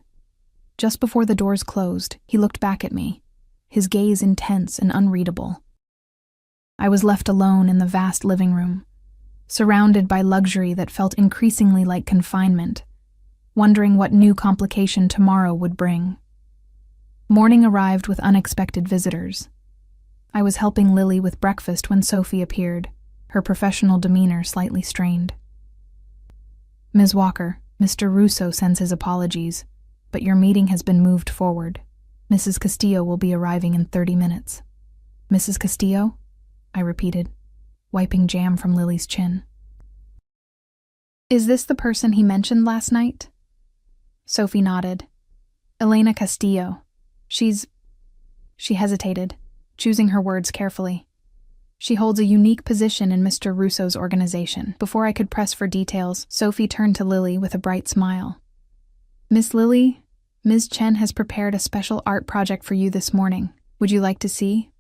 Just before the doors closed, he looked back at me, his gaze intense and unreadable. I was left alone in the vast living room, surrounded by luxury that felt increasingly like confinement, wondering what new complication tomorrow would bring. Morning arrived with unexpected visitors. I was helping Lily with breakfast when Sophie appeared, her professional demeanor slightly strained. Ms. Walker, Mr. Russo sends his apologies, but your meeting has been moved forward. Mrs. Castillo will be arriving in 30 minutes. Mrs. Castillo? I repeated, wiping jam from Lily's chin. Is this the person he mentioned last night? Sophie nodded. Elena Castillo. She hesitated, choosing her words carefully. She holds a unique position in Mr. Russo's organization. Before I could press for details, Sophie turned to Lily with a bright smile. Miss Lily, Ms. Chen has prepared a special art project for you this morning. Would you like to see?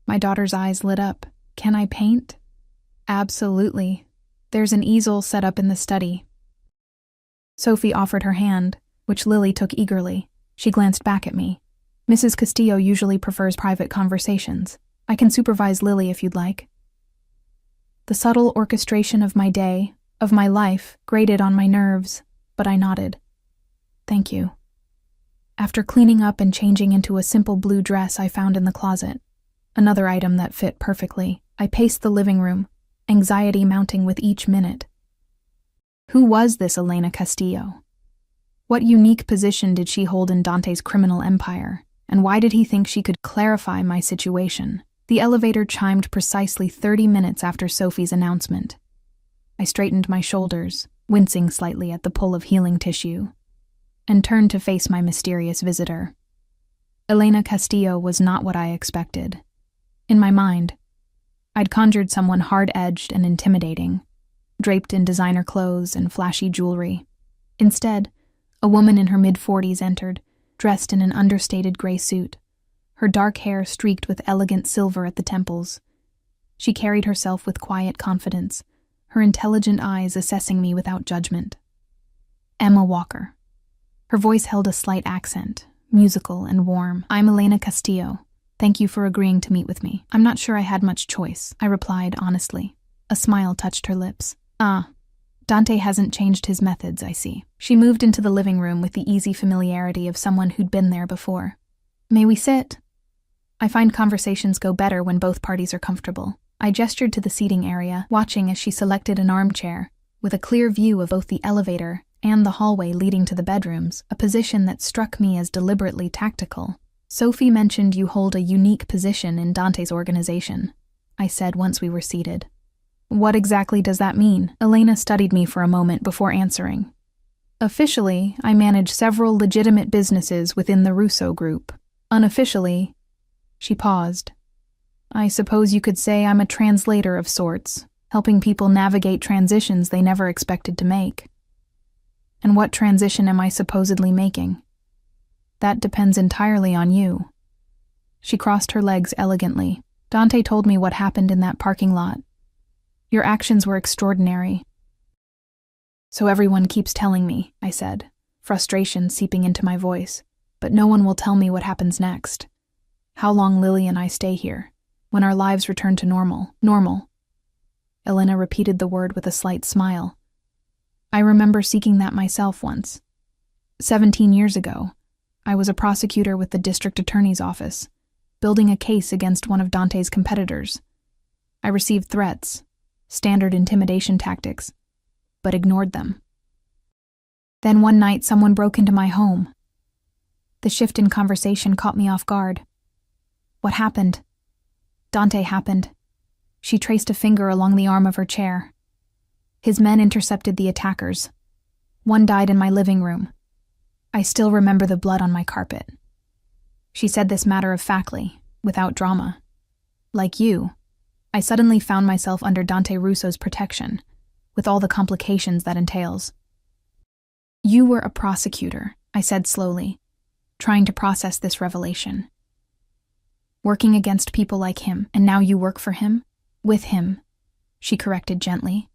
My daughter's eyes lit up. Can I paint? Absolutely. There's an easel set up in the study. Sophie offered her hand, which Lily took eagerly. She glanced back at me. Mrs. Castillo usually prefers private conversations. I can supervise Lily if you'd like. The subtle orchestration of my day, of my life, grated on my nerves, but I nodded. Thank you. After cleaning up and changing into a simple blue dress I found in the closet, another item that fit perfectly, I paced the living room, anxiety mounting with each minute. Who was this Elena Castillo? What unique position did she hold in Dante's criminal empire, and why did he think she could clarify my situation? The elevator chimed precisely 30 minutes after Sophie's announcement. I straightened my shoulders, wincing slightly at the pull of healing tissue, and turned to face my mysterious visitor. Elena Castillo was not what I expected. In my mind, I'd conjured someone hard-edged and intimidating, draped in designer clothes and flashy jewelry. Instead, a woman in her mid-40s entered, dressed in an understated gray suit, her dark hair streaked with elegant silver at the temples. She carried herself with quiet confidence, her intelligent eyes assessing me without judgment. Emma Walker. Her voice held a slight accent, musical and warm. I'm Elena Castillo. Thank you for agreeing to meet with me. I'm not sure I had much choice, I replied honestly. A smile touched her lips. Dante hasn't changed his methods, I see. She moved into the living room with the easy familiarity of someone who'd been there before. May we sit? I find conversations go better when both parties are comfortable. I gestured to the seating area, watching as she selected an armchair, with a clear view of both the elevator and the hallway leading to the bedrooms, a position that struck me as deliberately tactical. Sophie mentioned you hold a unique position in Dante's organization, I said once we were seated. What exactly does that mean? Elena studied me for a moment before answering. Officially, I manage several legitimate businesses within the Russo group. Unofficially, she paused. I suppose you could say I'm a translator of sorts, helping people navigate transitions they never expected to make. And what transition am I supposedly making? That depends entirely on you. She crossed her legs elegantly. Dante told me what happened in that parking lot. Your actions were extraordinary. So everyone keeps telling me, I said, frustration seeping into my voice. But no one will tell me what happens next. How long Lily and I stay here, when our lives return to normal. Normal. Elena repeated the word with a slight smile. I remember seeking that myself once. 17 years ago, I was a prosecutor with the district attorney's office, building a case against one of Dante's competitors. I received threats, standard intimidation tactics, but ignored them. Then one night someone broke into my home. The shift in conversation caught me off guard. What happened? Dante happened. She traced a finger along the arm of her chair. His men intercepted the attackers. One died in my living room. I still remember the blood on my carpet. She said this matter-of-factly, without drama. Like you, I suddenly found myself under Dante Russo's protection, with all the complications that entails. You were a prosecutor, I said slowly, trying to process this revelation. Working against people like him, and now you work for him? With him, she corrected gently.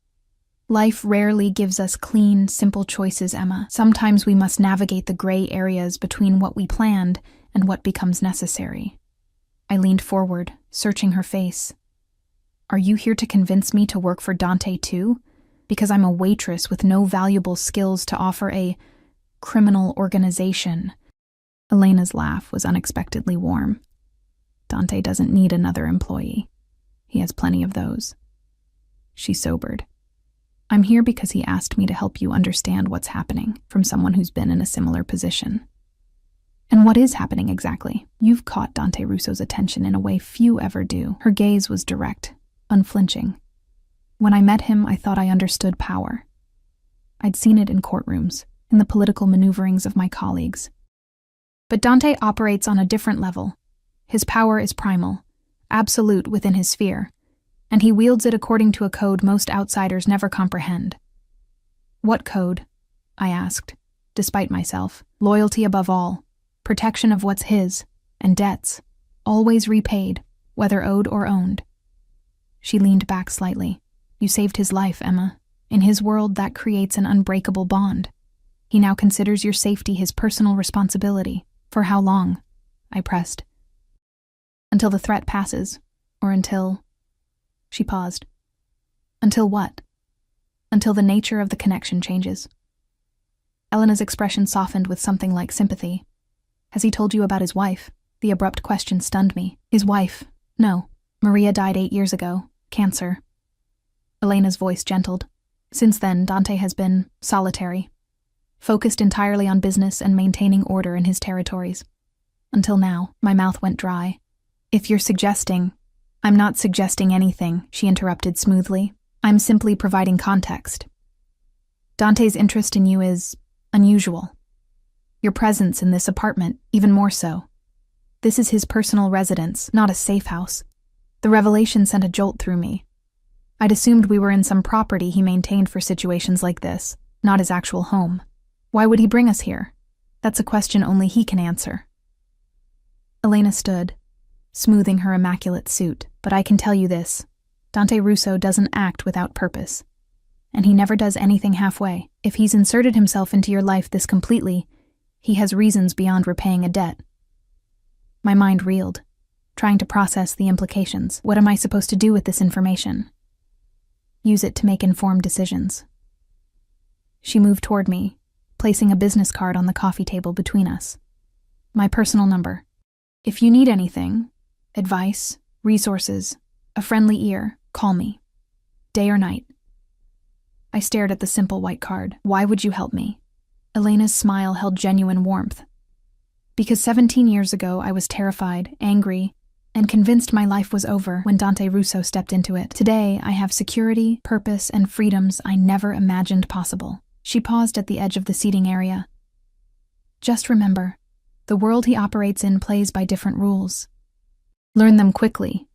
Life rarely gives us clean, simple choices, Emma. Sometimes we must navigate the gray areas between what we planned and what becomes necessary. I leaned forward, searching her face. Are you here to convince me to work for Dante too? Because I'm a waitress with no valuable skills to offer a criminal organization. Elena's laugh was unexpectedly warm. Dante doesn't need another employee. He has plenty of those. She sobered. I'm here because he asked me to help you understand what's happening from someone who's been in a similar position. And what is happening exactly? You've caught Dante Russo's attention in a way few ever do. Her gaze was direct, unflinching. When I met him, I thought I understood power. I'd seen it in courtrooms, in the political maneuverings of my colleagues. But Dante operates on a different level. His power is primal, absolute within his sphere, and he wields it according to a code most outsiders never comprehend. What code? I asked, despite myself. Loyalty above all, protection of what's his, and debts, always repaid, whether owed or owned. She leaned back slightly. You saved his life, Emma. In his world, that creates an unbreakable bond. He now considers your safety his personal responsibility. For how long? I pressed. Until the threat passes. Or until... She paused. Until what? Until the nature of the connection changes. Elena's expression softened with something like sympathy. Has he told you about his wife? The abrupt question stunned me. His wife? No. Maria died 8 years ago. Cancer. Elena's voice gentled. Since then, Dante has been solitary, focused entirely on business and maintaining order in his territories. Until now, my mouth went dry. If you're suggesting... I'm not suggesting anything, she interrupted smoothly. I'm simply providing context. Dante's interest in you is unusual. Your presence in this apartment, even more so. This is his personal residence, not a safe house. The revelation sent a jolt through me. I'd assumed we were in some property he maintained for situations like this, not his actual home. Why would he bring us here? That's a question only he can answer. Elena stood, smoothing her immaculate suit. But I can tell you this, Dante Russo doesn't act without purpose. And he never does anything halfway. If he's inserted himself into your life this completely, he has reasons beyond repaying a debt. My mind reeled, trying to process the implications. What am I supposed to do with this information? Use it to make informed decisions. She moved toward me, placing a business card on the coffee table between us. My personal number. If you need anything, advice, resources, a friendly ear, call me. Day or night. I stared at the simple white card. Why would you help me? Elena's smile held genuine warmth. Because 17 years ago I was terrified, angry, and convinced my life was over when Dante Russo stepped into it. Today I have security, purpose, and freedoms I never imagined possible. She paused at the edge of the seating area. Just remember, the world he operates in plays by different rules. Learn them quickly,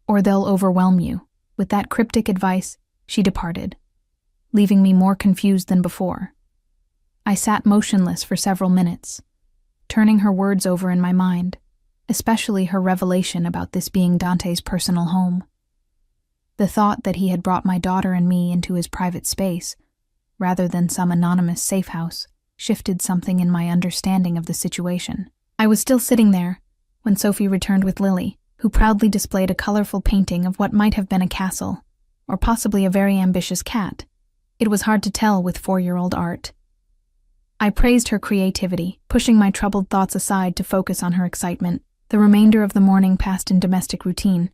or they'll overwhelm you. With that cryptic advice, she departed, leaving me more confused than before. I sat motionless for several minutes, turning her words over in my mind, especially her revelation about this being Dante's personal home. The thought that he had brought my daughter and me into his private space, rather than some anonymous safe house, shifted something in my understanding of the situation. I was still sitting there when Sophie returned with Lily, who proudly displayed a colorful painting of what might have been a castle, or possibly a very ambitious cat. It was hard to tell with 4-year-old art. I praised her creativity, pushing my troubled thoughts aside to focus on her excitement. The remainder of the morning passed in domestic routine,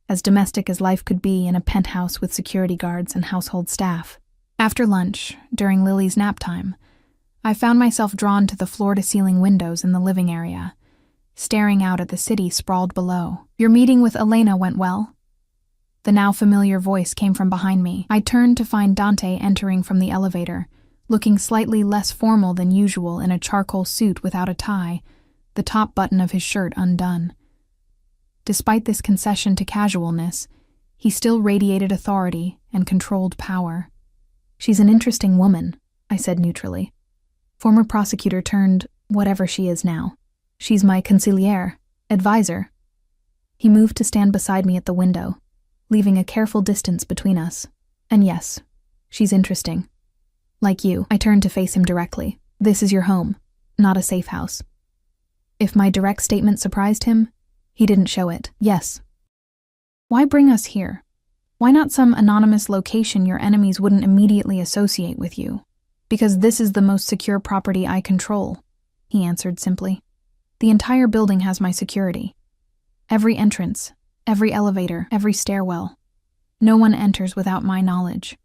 as domestic as life could be in a penthouse with security guards and household staff. After lunch, during Lily's nap time, I found myself drawn to the floor-to-ceiling windows in the living area, staring out at the city sprawled below. Your meeting with Elena went well? The now familiar voice came from behind me. I turned to find Dante entering from the elevator, looking slightly less formal than usual in a charcoal suit without a tie, the top button of his shirt undone. Despite this concession to casualness, he still radiated authority and controlled power. She's an interesting woman, I said neutrally. Former prosecutor turned whatever she is now. She's my consigliere, advisor. He moved to stand beside me at the window, leaving a careful distance between us. And yes, she's interesting. Like you, I turned to face him directly. This is your home, not a safe house. If my direct statement surprised him, he didn't show it. Yes. Why bring us here? Why not some anonymous location your enemies wouldn't immediately associate with you? Because this is the most secure property I control, he answered simply. The entire building has my security. Every entrance, every elevator, every stairwell. No one enters without my knowledge.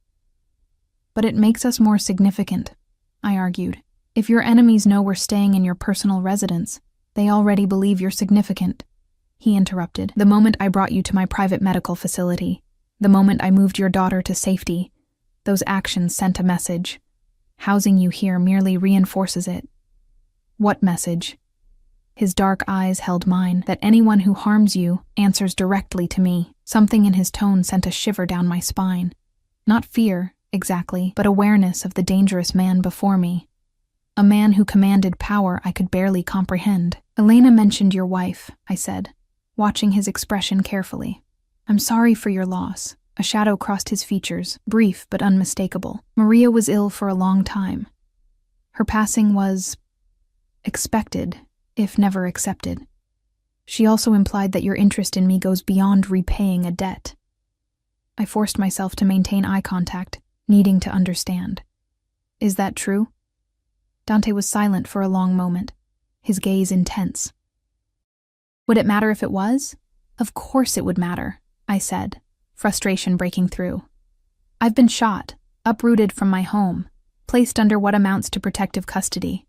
But it makes us more significant, I argued. If your enemies know we're staying in your personal residence, they already believe you're significant. He interrupted. The moment I brought you to my private medical facility, the moment I moved your daughter to safety, those actions sent a message. Housing you here merely reinforces it. What message? His dark eyes held mine, that anyone who harms you answers directly to me. Something in his tone sent a shiver down my spine. Not fear, exactly, but awareness of the dangerous man before me. A man who commanded power I could barely comprehend. Elena mentioned your wife, I said, watching his expression carefully. I'm sorry for your loss. A shadow crossed his features, brief but unmistakable. Maria was ill for a long time. Her passing was expected, if never accepted. She also implied that your interest in me goes beyond repaying a debt. I forced myself to maintain eye contact, needing to understand. Is that true? Dante was silent for a long moment, his gaze intense. Would it matter if it was? Of course it would matter, I said, frustration breaking through. I've been shot, uprooted from my home, placed under what amounts to protective custody.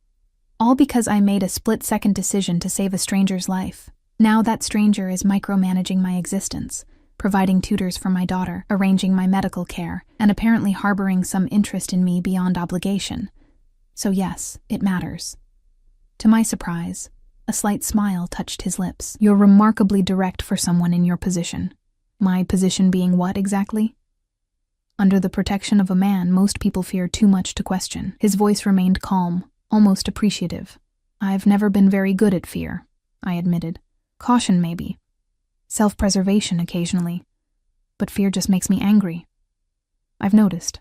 All because I made a split-second decision to save a stranger's life. Now that stranger is micromanaging my existence, providing tutors for my daughter, arranging my medical care, and apparently harboring some interest in me beyond obligation. So yes, it matters. To my surprise, a slight smile touched his lips. You're remarkably direct for someone in your position. My position being what exactly? Under the protection of a man, most people fear too much to question. His voice remained calm, almost appreciative. I've never been very good at fear, I admitted. Caution, maybe. Self-preservation occasionally. But fear just makes me angry. I've noticed.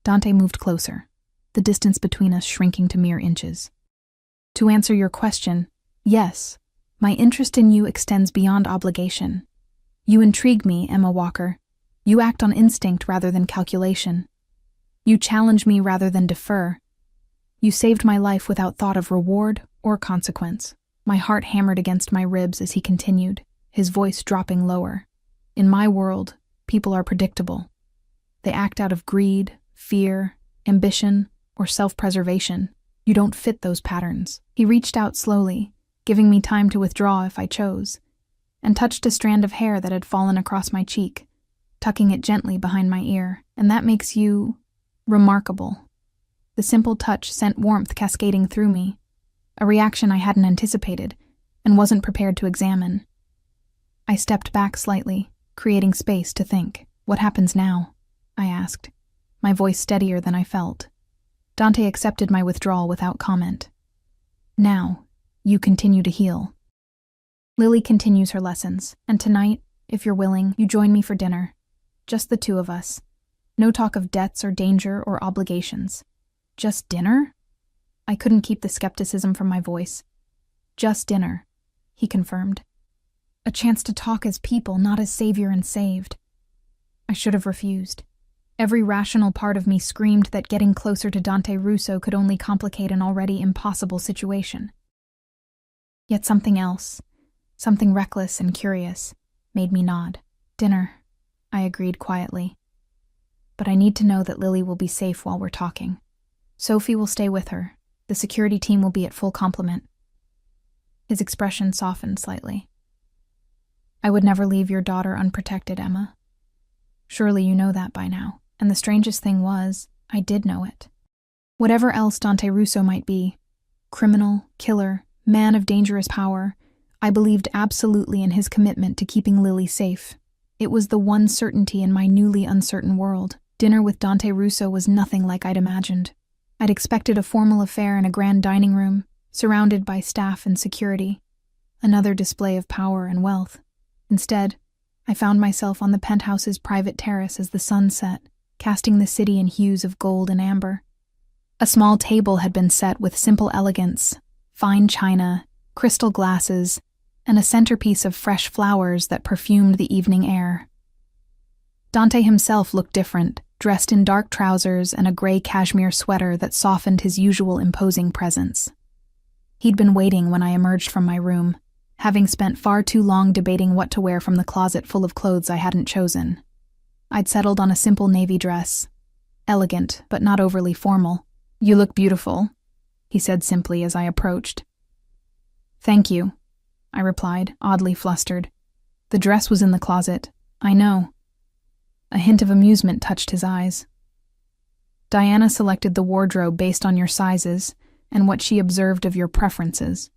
Dante moved closer, the distance between us shrinking to mere inches. To answer your question, yes, my interest in you extends beyond obligation. You intrigue me, Emma Walker. You act on instinct rather than calculation. You challenge me rather than defer. You saved my life without thought of reward or consequence. My heart hammered against my ribs as he continued, his voice dropping lower. In my world, people are predictable. They act out of greed, fear, ambition, or self-preservation. You don't fit those patterns. He reached out slowly, giving me time to withdraw if I chose, and touched a strand of hair that had fallen across my cheek, tucking it gently behind my ear. And that makes you remarkable. The simple touch sent warmth cascading through me, a reaction I hadn't anticipated and wasn't prepared to examine. I stepped back slightly, creating space to think. What happens now? I asked, my voice steadier than I felt. Dante accepted my withdrawal without comment. Now, you continue to heal. Lily continues her lessons, and tonight, if you're willing, you join me for dinner. Just the two of us. No talk of debts or danger or obligations. Just dinner? I couldn't keep the skepticism from my voice. Just dinner, he confirmed. A chance to talk as people, not as savior and saved. I should have refused. Every rational part of me screamed that getting closer to Dante Russo could only complicate an already impossible situation. Yet something else, something reckless and curious, made me nod. Dinner, I agreed quietly. But I need to know that Lily will be safe while we're talking. Sophie will stay with her. The security team will be at full complement. His expression softened slightly. I would never leave your daughter unprotected, Emma. Surely you know that by now. And the strangest thing was, I did know it. Whatever else Dante Russo might be, criminal, killer, man of dangerous power, I believed absolutely in his commitment to keeping Lily safe. It was the one certainty in my newly uncertain world. Dinner with Dante Russo was nothing like I'd imagined. I'd expected a formal affair in a grand dining room, surrounded by staff and security. Another display of power and wealth. Instead, I found myself on the penthouse's private terrace as the sun set, casting the city in hues of gold and amber. A small table had been set with simple elegance, fine china, crystal glasses, and a centerpiece of fresh flowers that perfumed the evening air. Dante himself looked different, dressed in dark trousers and a gray cashmere sweater that softened his usual imposing presence. He'd been waiting when I emerged from my room, having spent far too long debating what to wear from the closet full of clothes I hadn't chosen. I'd settled on a simple navy dress, elegant but not overly formal. You look beautiful, he said simply as I approached. Thank you, I replied, oddly flustered. The dress was in the closet, I know. A hint of amusement touched his eyes. Diana selected the wardrobe based on your sizes and what she observed of your preferences.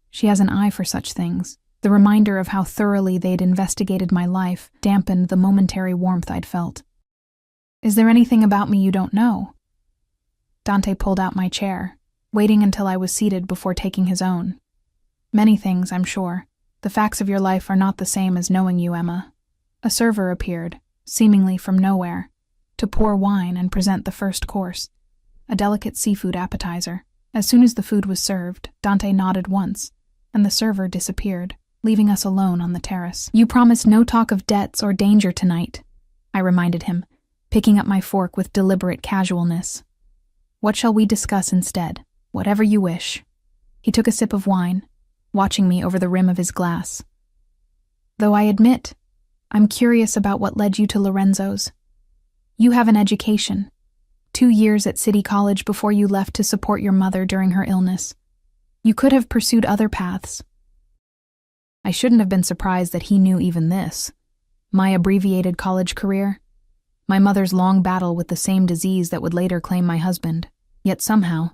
She has an eye for such things. The reminder of how thoroughly they'd investigated my life dampened the momentary warmth I'd felt. Is there anything about me you don't know? Dante pulled out my chair, waiting until I was seated before taking his own. Many things, I'm sure. The facts of your life are not the same as knowing you, Emma. A server appeared, seemingly from nowhere, to pour wine and present the first course, a delicate seafood appetizer. As soon as the food was served, Dante nodded once, and the server disappeared. leaving us alone on the terrace. "You promised no talk of debts or danger tonight," I reminded him, picking up my fork with deliberate casualness. "What shall we discuss instead? Whatever you wish." He took a sip of wine, watching me over the rim of his glass. "Though I admit, I'm curious about what led you to Lorenzo's. You have an education. 2 years at City College before you left to support your mother during her illness. You could have pursued other paths." I shouldn't have been surprised that he knew even this. My abbreviated college career, my mother's long battle with the same disease that would later claim my husband. Yet somehow,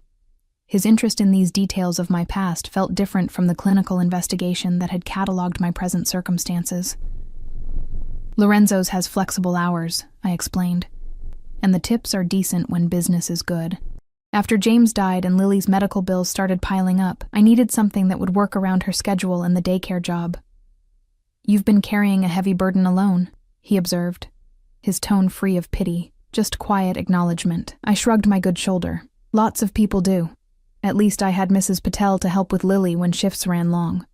his interest in these details of my past felt different from the clinical investigation that had catalogued my present circumstances. "Lorenzo's has flexible hours," I explained, "and the tips are decent when business is good. After James died and Lily's medical bills started piling up, I needed something that would work around her schedule and the daycare job." "You've been carrying a heavy burden alone," he observed, his tone free of pity, just quiet acknowledgement. I shrugged my good shoulder. "Lots of people do. At least I had Mrs. Patel to help with Lily when shifts ran long."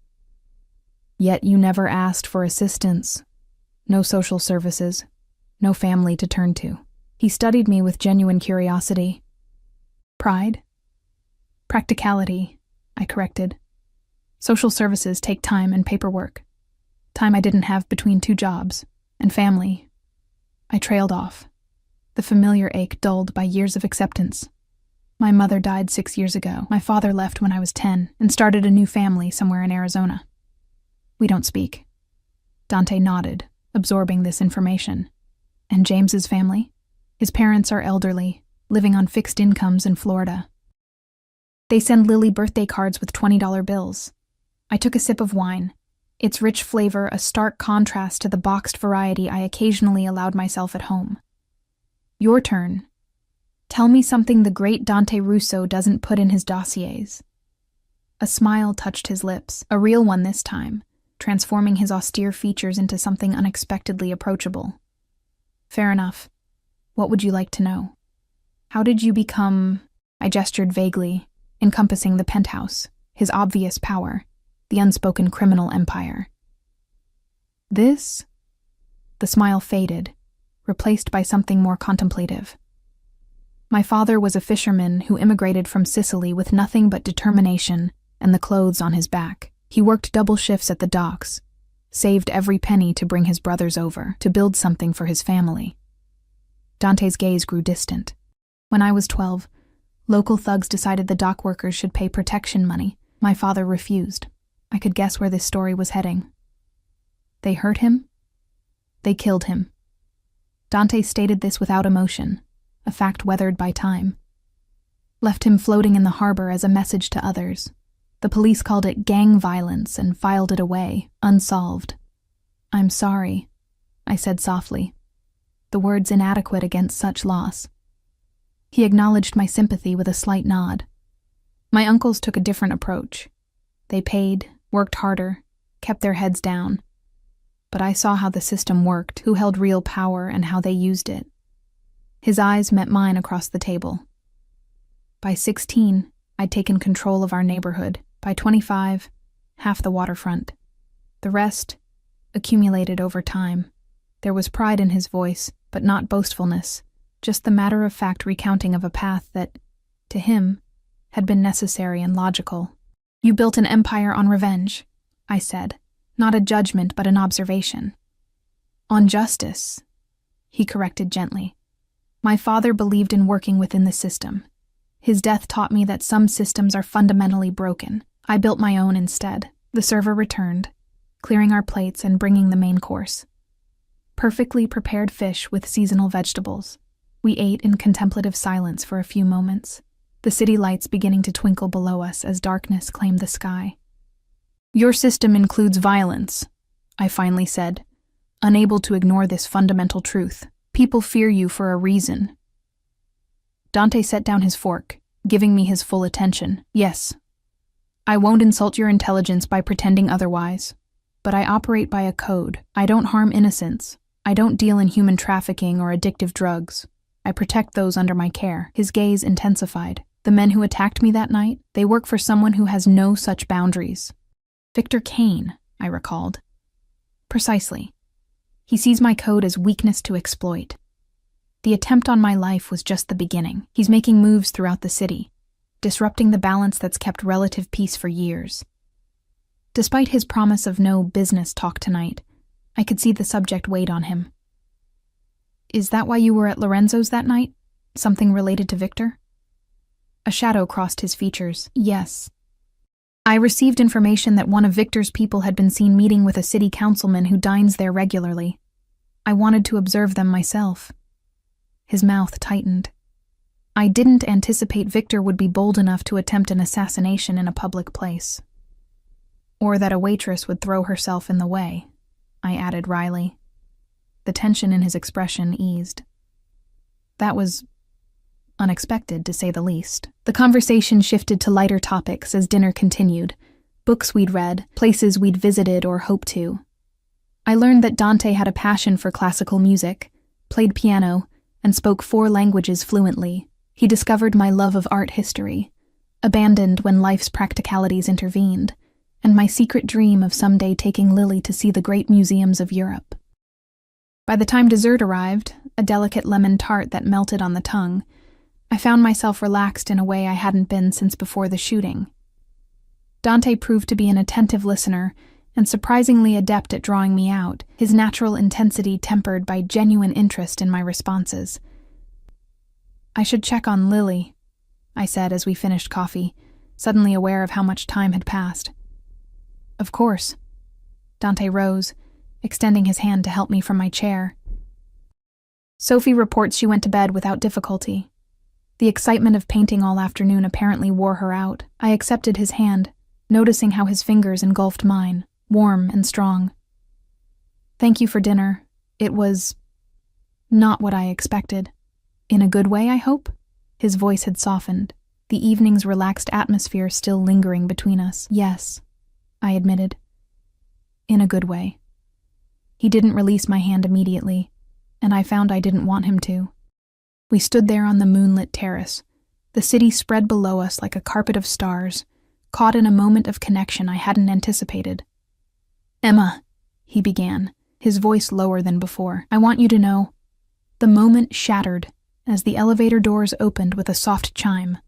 "Yet you never asked for assistance. No social services, no family to turn to." He studied me with genuine curiosity. "Pride? Practicality," I corrected. "Social services take time and paperwork. Time I didn't have between 2 jobs, and family." I trailed off, the familiar ache dulled by years of acceptance. "My mother died 6 years ago. My father left when I was 10 and started a new family somewhere in Arizona. We don't speak." Dante nodded, absorbing this information. "And James's family? His parents are elderly, living on fixed incomes in Florida. They send Lily birthday cards with $20 bills." I took a sip of wine, its rich flavor a stark contrast to the boxed variety I occasionally allowed myself at home. "Your turn. Tell me something the great Dante Russo doesn't put in his dossiers." A smile touched his lips, a real one this time, transforming his austere features into something unexpectedly approachable. "Fair enough. What would you like to know?" "How did you become—" I gestured vaguely, encompassing the penthouse, his obvious power, the unspoken criminal empire. "This?" The smile faded, replaced by something more contemplative. "My father was a fisherman who immigrated from Sicily with nothing but determination and the clothes on his back. He worked double shifts at the docks, saved every penny to bring his brothers over, to build something for his family." Dante's gaze grew distant. "When I was 12, local thugs decided the dock workers should pay protection money. My father refused. I could guess where this story was heading. They hurt him. They killed him." Dante stated this without emotion, a fact weathered by time. "Left him floating in the harbor as a message to others. The police called it gang violence and filed it away, unsolved." "I'm sorry," I said softly, the words inadequate against such loss. He acknowledged my sympathy with a slight nod. "My uncles took a different approach. They paid, worked harder, kept their heads down. But I saw how the system worked, who held real power, and how they used it." His eyes met mine across the table. "By 16, I'd taken control of our neighborhood. By 25, half the waterfront. The rest accumulated over time." There was pride in his voice, but not boastfulness, just the matter-of-fact recounting of a path that, to him, had been necessary and logical. "You built an empire on revenge," I said, not a judgment but an observation. "On justice," he corrected gently. "My father believed in working within the system. His death taught me that some systems are fundamentally broken. I built my own instead." The server returned, clearing our plates and bringing the main course. Perfectly prepared fish with seasonal vegetables. We ate in contemplative silence for a few moments, the city lights beginning to twinkle below us as darkness claimed the sky. "Your system includes violence," I finally said, unable to ignore this fundamental truth. "People fear you for a reason." Dante set down his fork, giving me his full attention. "Yes. I won't insult your intelligence by pretending otherwise, but I operate by a code. I don't harm innocents. I don't deal in human trafficking or addictive drugs. I protect those under my care." His gaze intensified. "The men who attacked me that night, they work for someone who has no such boundaries. Victor Kane, I recalled. Precisely. He sees my code as weakness to exploit. The attempt on my life was just the beginning. He's making moves throughout the city, disrupting the balance that's kept relative peace for years. Despite his promise of no business talk tonight, I could see the subject weighed on him. Is that why you were at Lorenzo's that night? Something related to Victor? A shadow crossed his features. Yes. I received information that one of Victor's people had been seen meeting with a city councilman who dines there regularly. I wanted to observe them myself. His mouth tightened. I didn't anticipate Victor would be bold enough to attempt an assassination in a public place. Or that a waitress would throw herself in the way, I added wryly. The tension in his expression eased. That was unexpected, to say the least. The conversation shifted to lighter topics as dinner continued. Books we'd read, places we'd visited or hoped to. I learned that Dante had a passion for classical music, played piano, and spoke 4 languages fluently. He discovered my love of art history, abandoned when life's practicalities intervened, and my secret dream of someday taking Lily to see the great museums of Europe. By the time dessert arrived, a delicate lemon tart that melted on the tongue, I found myself relaxed in a way I hadn't been since before the shooting. Dante proved to be an attentive listener and surprisingly adept at drawing me out, his natural intensity tempered by genuine interest in my responses. I should check on Lily, I said as we finished coffee, suddenly aware of how much time had passed. Of course. Dante rose, extending his hand to help me from my chair. Sophie reports she went to bed without difficulty. The excitement of painting all afternoon apparently wore her out. I accepted his hand, noticing how his fingers engulfed mine, warm and strong. Thank you for dinner. It was not what I expected. In a good way, I hope? His voice had softened, the evening's relaxed atmosphere still lingering between us. Yes, I admitted. In a good way. He didn't release my hand immediately, and I found I didn't want him to. We stood there on the moonlit terrace, the city spread below us like a carpet of stars, caught in a moment of connection I hadn't anticipated. Emma, he began, his voice lower than before, I want you to know. The moment shattered as the elevator doors opened with a soft chime.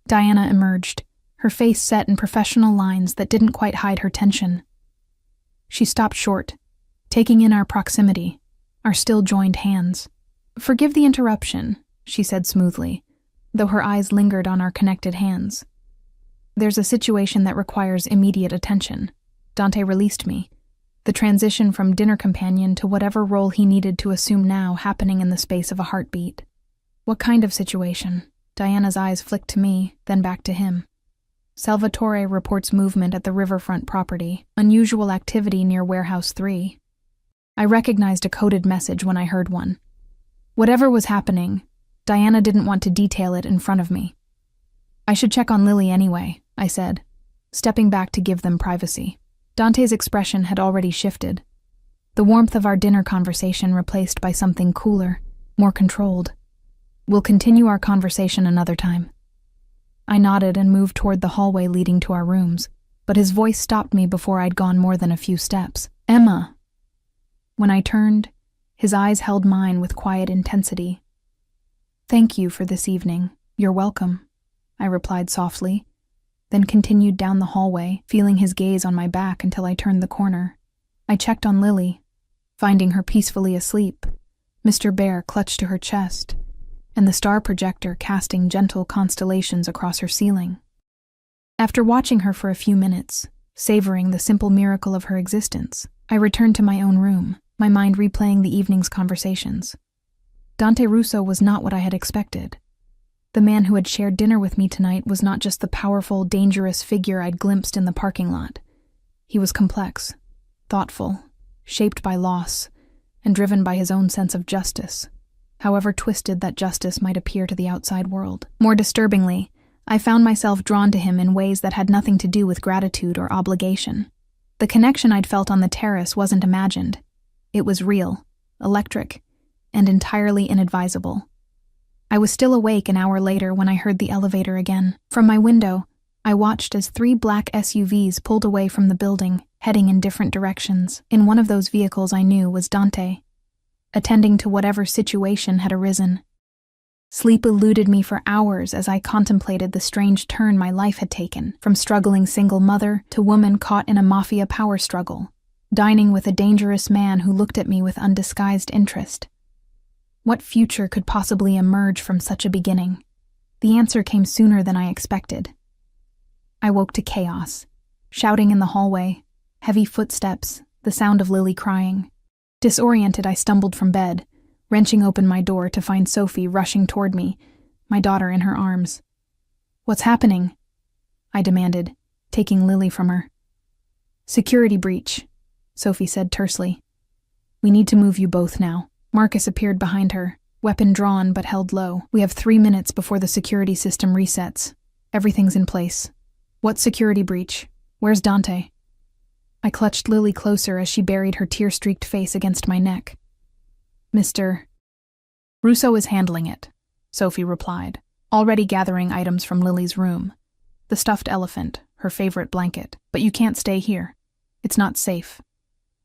Diana emerged, her face set in professional lines that didn't quite hide her tension. She stopped short, taking in our proximity, our still joined hands. Forgive the interruption, she said smoothly, though her eyes lingered on our connected hands. There's a situation that requires immediate attention. Dante released me, the transition from dinner companion to whatever role he needed to assume now happening in the space of a heartbeat. What kind of situation? Diana's eyes flicked to me, then back to him. Salvatore reports movement at the riverfront property, unusual activity near Warehouse 3. I recognized a coded message when I heard one. Whatever was happening, Diana didn't want to detail it in front of me. I should check on Lily anyway, I said, stepping back to give them privacy. Dante's expression had already shifted, the warmth of our dinner conversation replaced by something cooler, more controlled. We'll continue our conversation another time. I nodded and moved toward the hallway leading to our rooms, but his voice stopped me before I'd gone more than a few steps. Emma! When I turned, his eyes held mine with quiet intensity. Thank you for this evening. You're welcome, I replied softly, then continued down the hallway, feeling his gaze on my back until I turned the corner. I checked on Lily, finding her peacefully asleep, Mr. Bear clutched to her chest, and the star projector casting gentle constellations across her ceiling. After watching her for a few minutes, savoring the simple miracle of her existence, I returned to my own room, my mind replaying the evening's conversations. Dante Russo was not what I had expected. The man who had shared dinner with me tonight was not just the powerful, dangerous figure I'd glimpsed in the parking lot. He was complex, thoughtful, shaped by loss, and driven by his own sense of justice, however twisted that justice might appear to the outside world. More disturbingly, I found myself drawn to him in ways that had nothing to do with gratitude or obligation. The connection I'd felt on the terrace wasn't imagined. It was real, electric, and entirely inadvisable. I was still awake an hour later when I heard the elevator again. From my window, I watched as 3 black SUVs pulled away from the building, heading in different directions. In one of those vehicles I knew was Dante, attending to whatever situation had arisen. Sleep eluded me for hours as I contemplated the strange turn my life had taken, from struggling single mother to woman caught in a mafia power struggle, dining with a dangerous man who looked at me with undisguised interest. What future could possibly emerge from such a beginning? The answer came sooner than I expected. I woke to chaos. Shouting in the hallway, heavy footsteps, the sound of Lily crying. Disoriented, I stumbled from bed, wrenching open my door to find Sophie rushing toward me, my daughter in her arms. "What's happening?" I demanded, taking Lily from her. "Security breach," Sophie said tersely. "We need to move you both now." Marcus appeared behind her, weapon drawn but held low. "We have 3 minutes before the security system resets. Everything's in place." "What security breach? Where's Dante?" I clutched Lily closer as she buried her tear-streaked face against my neck. "Mr. Russo is handling it," Sophie replied, already gathering items from Lily's room. The stuffed elephant, her favorite blanket. "But you can't stay here. It's not safe."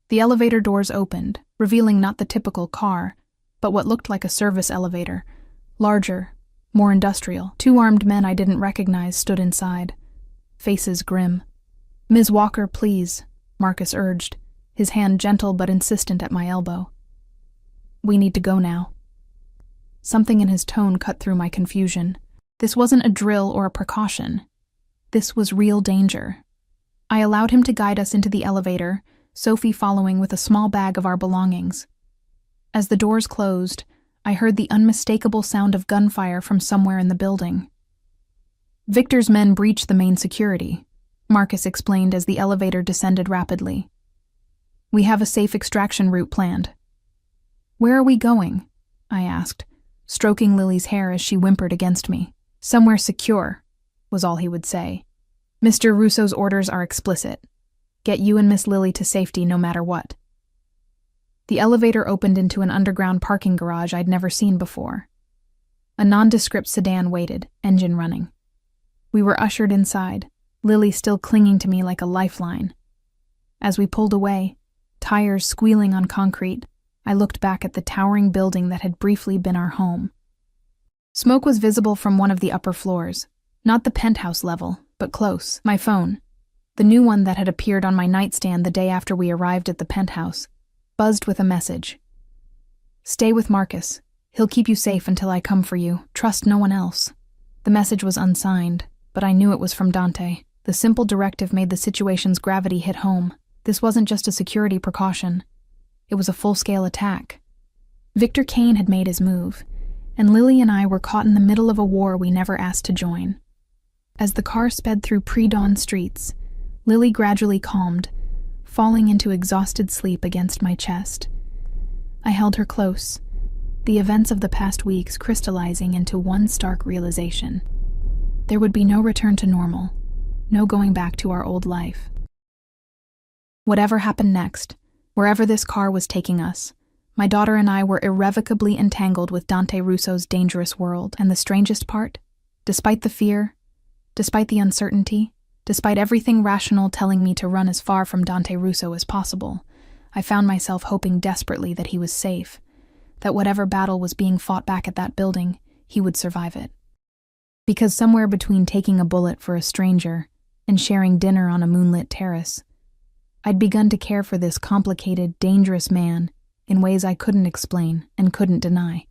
The elevator doors opened, revealing not the typical car, but what looked like a service elevator, larger, more industrial. 2 armed men I didn't recognize stood inside, faces grim. "Ms. Walker, please," Marcus urged, his hand gentle but insistent at my elbow. "We need to go now." Something in his tone cut through my confusion. This wasn't a drill or a precaution. This was real danger. I allowed him to guide us into the elevator, Sophie following with a small bag of our belongings. As the doors closed, I heard the unmistakable sound of gunfire from somewhere in the building. "Victor's men breached the main security," Marcus explained as the elevator descended rapidly. "We have a safe extraction route planned." "Where are we going?" I asked, stroking Lily's hair as she whimpered against me. "Somewhere secure," was all he would say. "Mr. Russo's orders are explicit. Get you and Miss Lily to safety no matter what." The elevator opened into an underground parking garage I'd never seen before. A nondescript sedan waited, engine running. We were ushered inside, Lily still clinging to me like a lifeline. As we pulled away, tires squealing on concrete, I looked back at the towering building that had briefly been our home. Smoke was visible from one of the upper floors, not the penthouse level, but close. My phone, the new one that had appeared on my nightstand the day after we arrived at the penthouse, buzzed with a message. "Stay with Marcus. He'll keep you safe until I come for you. Trust no one else." The message was unsigned, but I knew it was from Dante. The simple directive made the situation's gravity hit home. This wasn't just a security precaution. It was a full-scale attack. Victor Kane had made his move, and Lily and I were caught in the middle of a war we never asked to join. As the car sped through pre-dawn streets, Lily gradually calmed, falling into exhausted sleep against my chest. I held her close, the events of the past weeks crystallizing into one stark realization. There would be no return to normal, no going back to our old life. Whatever happened next, wherever this car was taking us, my daughter and I were irrevocably entangled with Dante Russo's dangerous world. And the strangest part, despite the fear, despite the uncertainty, despite everything rational telling me to run as far from Dante Russo as possible, I found myself hoping desperately that he was safe, that whatever battle was being fought back at that building, he would survive it. Because somewhere between taking a bullet for a stranger and sharing dinner on a moonlit terrace, I'd begun to care for this complicated, dangerous man in ways I couldn't explain and couldn't deny.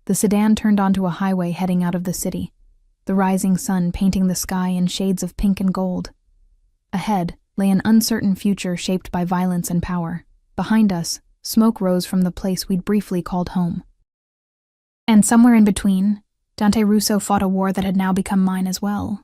The sedan turned onto a highway heading out of the city, the rising sun painting the sky in shades of pink and gold. Ahead lay an uncertain future shaped by violence and power. Behind us, smoke rose from the place we'd briefly called home. And somewhere in between, Dante Russo fought a war that had now become mine as well.